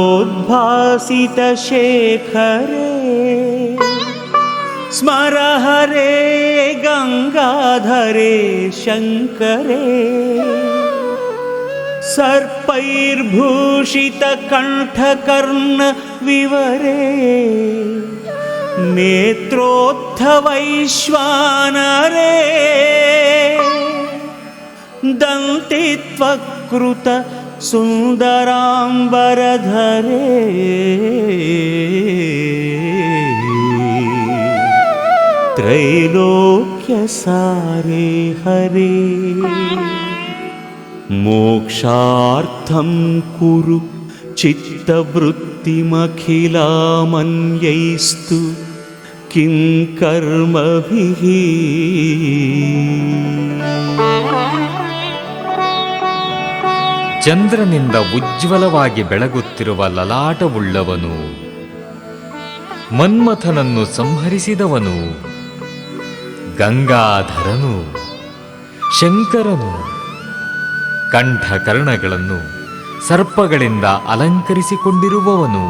ಚಂದ್ರೋದ್ಭಾಸಿತ ಶೇಖರೇ ಸ್ಮರ ಹರೇ ಗಂಗಾಧರೇ ಶಂಕರೇ ಸರ್ಪೈರ್ಭೂಷಿತ ಕಂಠಕರ್ಣ ವಿವರೇ ನೇತ್ರೋತ್ಥ ವೈಶ್ವಾನರೇ ದಂತಿತ್ವಕೃತ ಸುಂದರಾಂಬರಧರೇ ತ್ರೈಲೋಕ್ಯ ಸಾರೇ ಹರೇ ಮೋಕ್ಷಾರ್ಥಂ ಕುರು ಚಿತ್ತವೃತ್ತಿಮಖಿಲಾಮನ್ಯೈಸ್ತು ಕಿಂ ಕರ್ಮಭಿಃ. ಚಂದ್ರನಿಂದ ಉಜ್ವಲವಾಗಿ ಬೆಳಗುತ್ತಿರುವ ಲಲಾಟವುಳ್ಳವನು, ಮನ್ಮಥನನ್ನು ಸಂಹರಿಸಿದವನು, ಗಂಗಾಧರನು, ಶಂಕರನು, ಕಂಠಕರ್ಣಗಳನ್ನು ಸರ್ಪಗಳಿಂದ ಅಲಂಕರಿಸಿಕೊಂಡಿರುವವನು,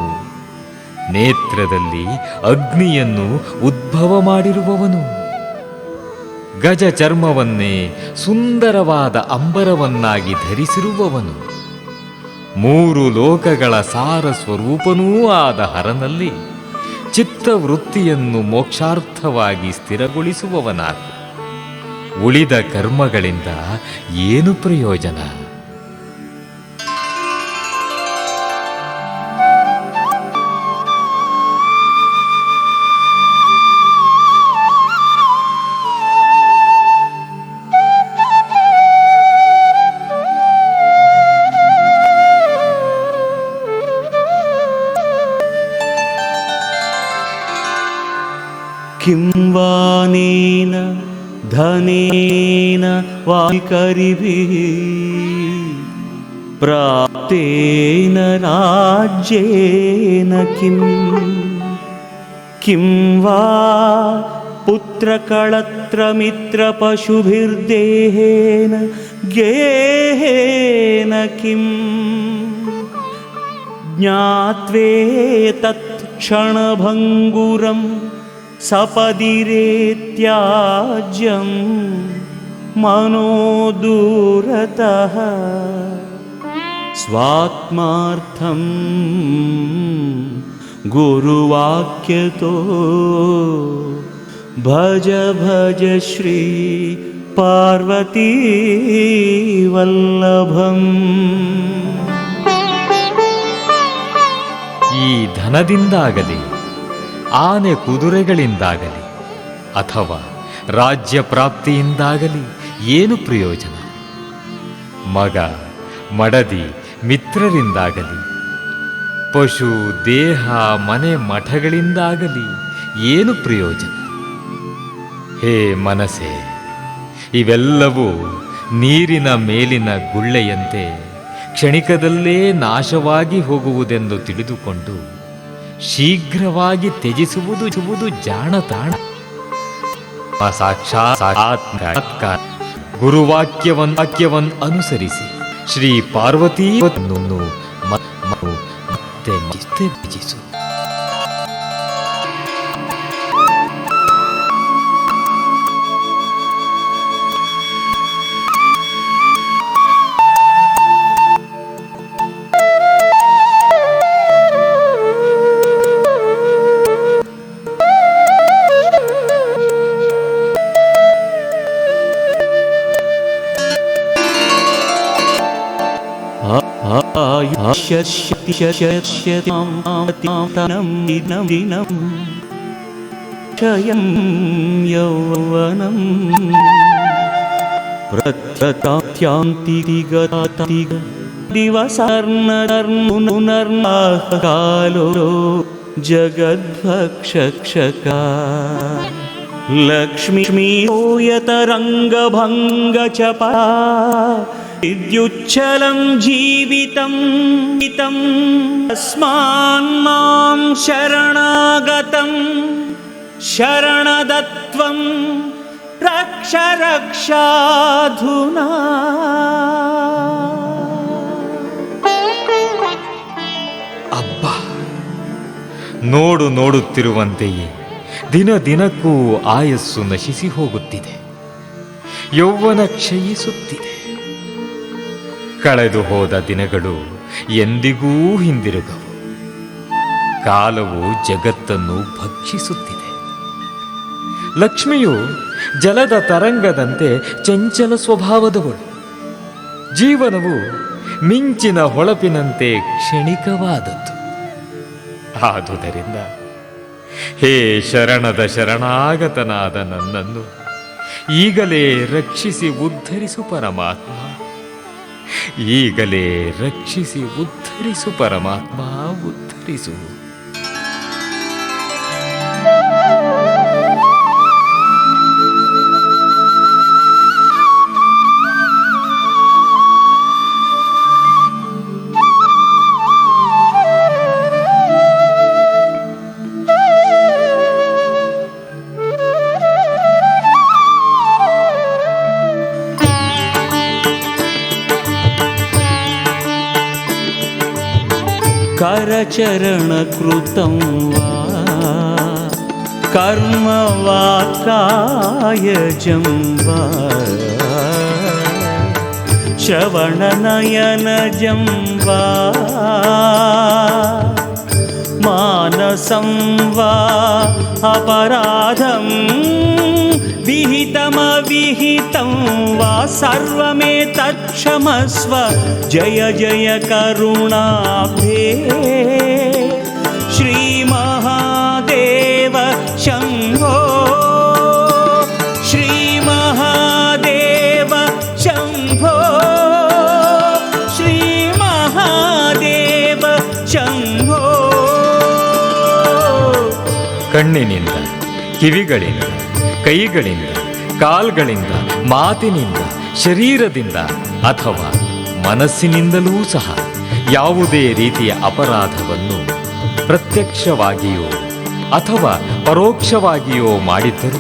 ನೇತ್ರದಲ್ಲಿ ಅಗ್ನಿಯನ್ನು ಉದ್ಭವ ಮಾಡಿರುವವನು, ಗಜ ಚರ್ಮವನ್ನೇ ಸುಂದರವಾದ ಅಂಬರವನ್ನಾಗಿ ಧರಿಸಿರುವವನು, ಮೂರು ಲೋಕಗಳ ಸಾರ ಸ್ವರೂಪನೂ ಆದ ಹರನಲ್ಲಿ ಚಿತ್ತವೃತ್ತಿಯನ್ನು ಮೋಕ್ಷಾರ್ಥವಾಗಿ ಸ್ಥಿರಗೊಳಿಸುವವನಾದ. ಉಳಿದ ಕರ್ಮಗಳಿಂದ ಏನು ಪ್ರಯೋಜನ? ಕಿಂ ವಾನೇನ धनेन वाल्करिभिः प्राप्तेन राज्येन किं वा पुत्रकळत्रमित्रपशुभिर्देहेन गेहेन किम् ज्ञात्वेतत् क्षणभङ्गुरं सपदि रेत्याज्यं मनो दूरतः स्वात्मार्थं गुरुवाक्यतो भज भज श्री पार्वती वल्लभम्. ಈ ಧನದಿಂದಾಗಲಿ ಆನೆ ಕುದುರೆಗಳಿಂದಾಗಲಿ ಅಥವಾ ರಾಜ್ಯ ಪ್ರಾಪ್ತಿಯಿಂದಾಗಲಿ ಏನು ಪ್ರಯೋಜನ? ಮಗ ಮಡದಿ ಮಿತ್ರರಿಂದಾಗಲಿ ಪಶು ದೇಹ ಮನೆ ಮಠಗಳಿಂದಾಗಲಿ ಏನು ಪ್ರಯೋಜನ? ಹೇ ಮನಸ್ಸೇ, ಇವೆಲ್ಲವೂ ನೀರಿನ ಮೇಲಿನ ಗುಳ್ಳೆಯಂತೆ ಕ್ಷಣಿಕದಲ್ಲೇ ನಾಶವಾಗಿ ಹೋಗುವುದೆಂದು ತಿಳಿದುಕೊಂಡು ಶೀಘ್ರವಾಗಿ ತ್ಯಜಿಸುವುದು ಜಾಣತಾಣ. ಸಾಕ್ಷಾತ್ಕಾರ ಗುರುವಾಕ್ಯವನ್ನು ಅನುಸರಿಸಿ ಶ್ರೀ ಪಾರ್ವತಿಯನ್ನು ಮತ್ತೆ ತ್ಯಜಿಸು. क्षयं यौवनं प्रत्यान्तिगताति दिवसार्नर्मुनर्नाकालो जगद्भक्षका लक्ष्मीयतरङ्गभङ्गचपा विद्युच्छलं जीवितं तस्मान्मां शरणागतं शरणदत्वं रक्ष रक्षाधुना. ಅಬ್ಬಾ, ನೋಡುತ್ತಿರುವಂತೆಯೇ ದಿನ ದಿನಕ್ಕೂ ಆಯಸ್ಸು ನಶಿಸಿ ಹೋಗುತ್ತಿದೆ, ಯೌವನ ಕ್ಷಯಿಸುತ್ತಿದೆ. ಕಳೆದು ಹೋದ ದಿನಗಳು ಎಂದಿಗೂ ಹಿಂದಿರುಗವು. ಕಾಲವು ಜಗತ್ತನ್ನು ಭಕ್ಷಿಸುತ್ತಿದೆ. ಲಕ್ಷ್ಮಿಯು ಜಲದ ತರಂಗದಂತೆ ಚಂಚಲ ಸ್ವಭಾವದವಳು. ಜೀವನವು ಮಿಂಚಿನ ಹೊಳಪಿನಂತೆ ಕ್ಷಣಿಕವಾದದ್ದು. ಆದುದರಿಂದ ಹೇ ಶರಣದ ಶರಣಾಗತನಾದ ನನ್ನನ್ನು ಈಗಲೇ ರಕ್ಷಿಸಿ ಉದ್ಧರಿಸು ಪರಮಾತ್ಮ, ಈಗಲೇ ರಕ್ಷಿಸಿ ಉದ್ಧರಿಸು ಪರಮಾತ್ಮ, ಉದ್ಧರಿಸು. करचरणकृतं वा कर्म वा कायजं वा श्रवणनयनजं वा मानसं वा अपराधं विहितमविहितं वा सर्वमेतत्क्षमस्व जय जय करुणाब्धे श्रीमहादेव शम्भो श्रीमहादेव शम्भो श्रीमहादेव शम्भो. ಕಣ್ಣಿನಿಂದ, ಕಿವಿಗಳಿಂದ, ಕೈಗಳಿಂದ, ಕಾಲ್ಗಳಿಂದ, ಮಾತಿನಿಂದ, ಶರೀರದಿಂದ ಅಥವಾ ಮನಸ್ಸಿನಿಂದಲೂ ಸಹ ಯಾವುದೇ ರೀತಿಯ ಅಪರಾಧವನ್ನು ಪ್ರತ್ಯಕ್ಷವಾಗಿಯೋ ಅಥವಾ ಪರೋಕ್ಷವಾಗಿಯೋ ಮಾಡಿದ್ದರೂ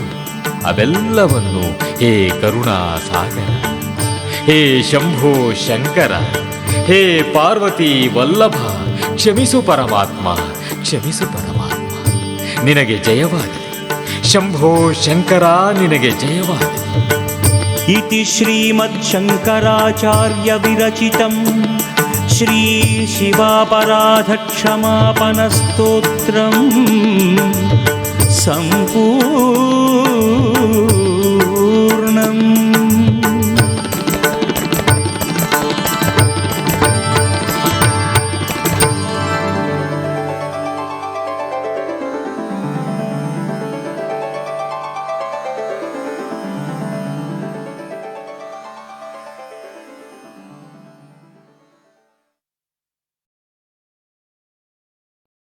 ಅವೆಲ್ಲವನ್ನು ಹೇ ಕರುಣಾ ಸಾಗರ, ಹೇ ಶಂಭೋ ಶಂಕರ, ಹೇ ಪಾರ್ವತಿ ವಲ್ಲಭ, ಕ್ಷಮಿಸು ಪರಮಾತ್ಮ, ಕ್ಷಮಿಸು ಪರಮಾತ್ಮ, ನಿನಗೆ ಜಯವಾಗಲಿ. ಶಂಭೋ ಶಂಕರ, ನಿನಗೆ ಜಯವಾಗಲಿ. इति श्रीमच्छङ्कराचार्य विरचितं श्री शिवापराधक्षमापनस्तोत्रम् सम्पूर्णम्.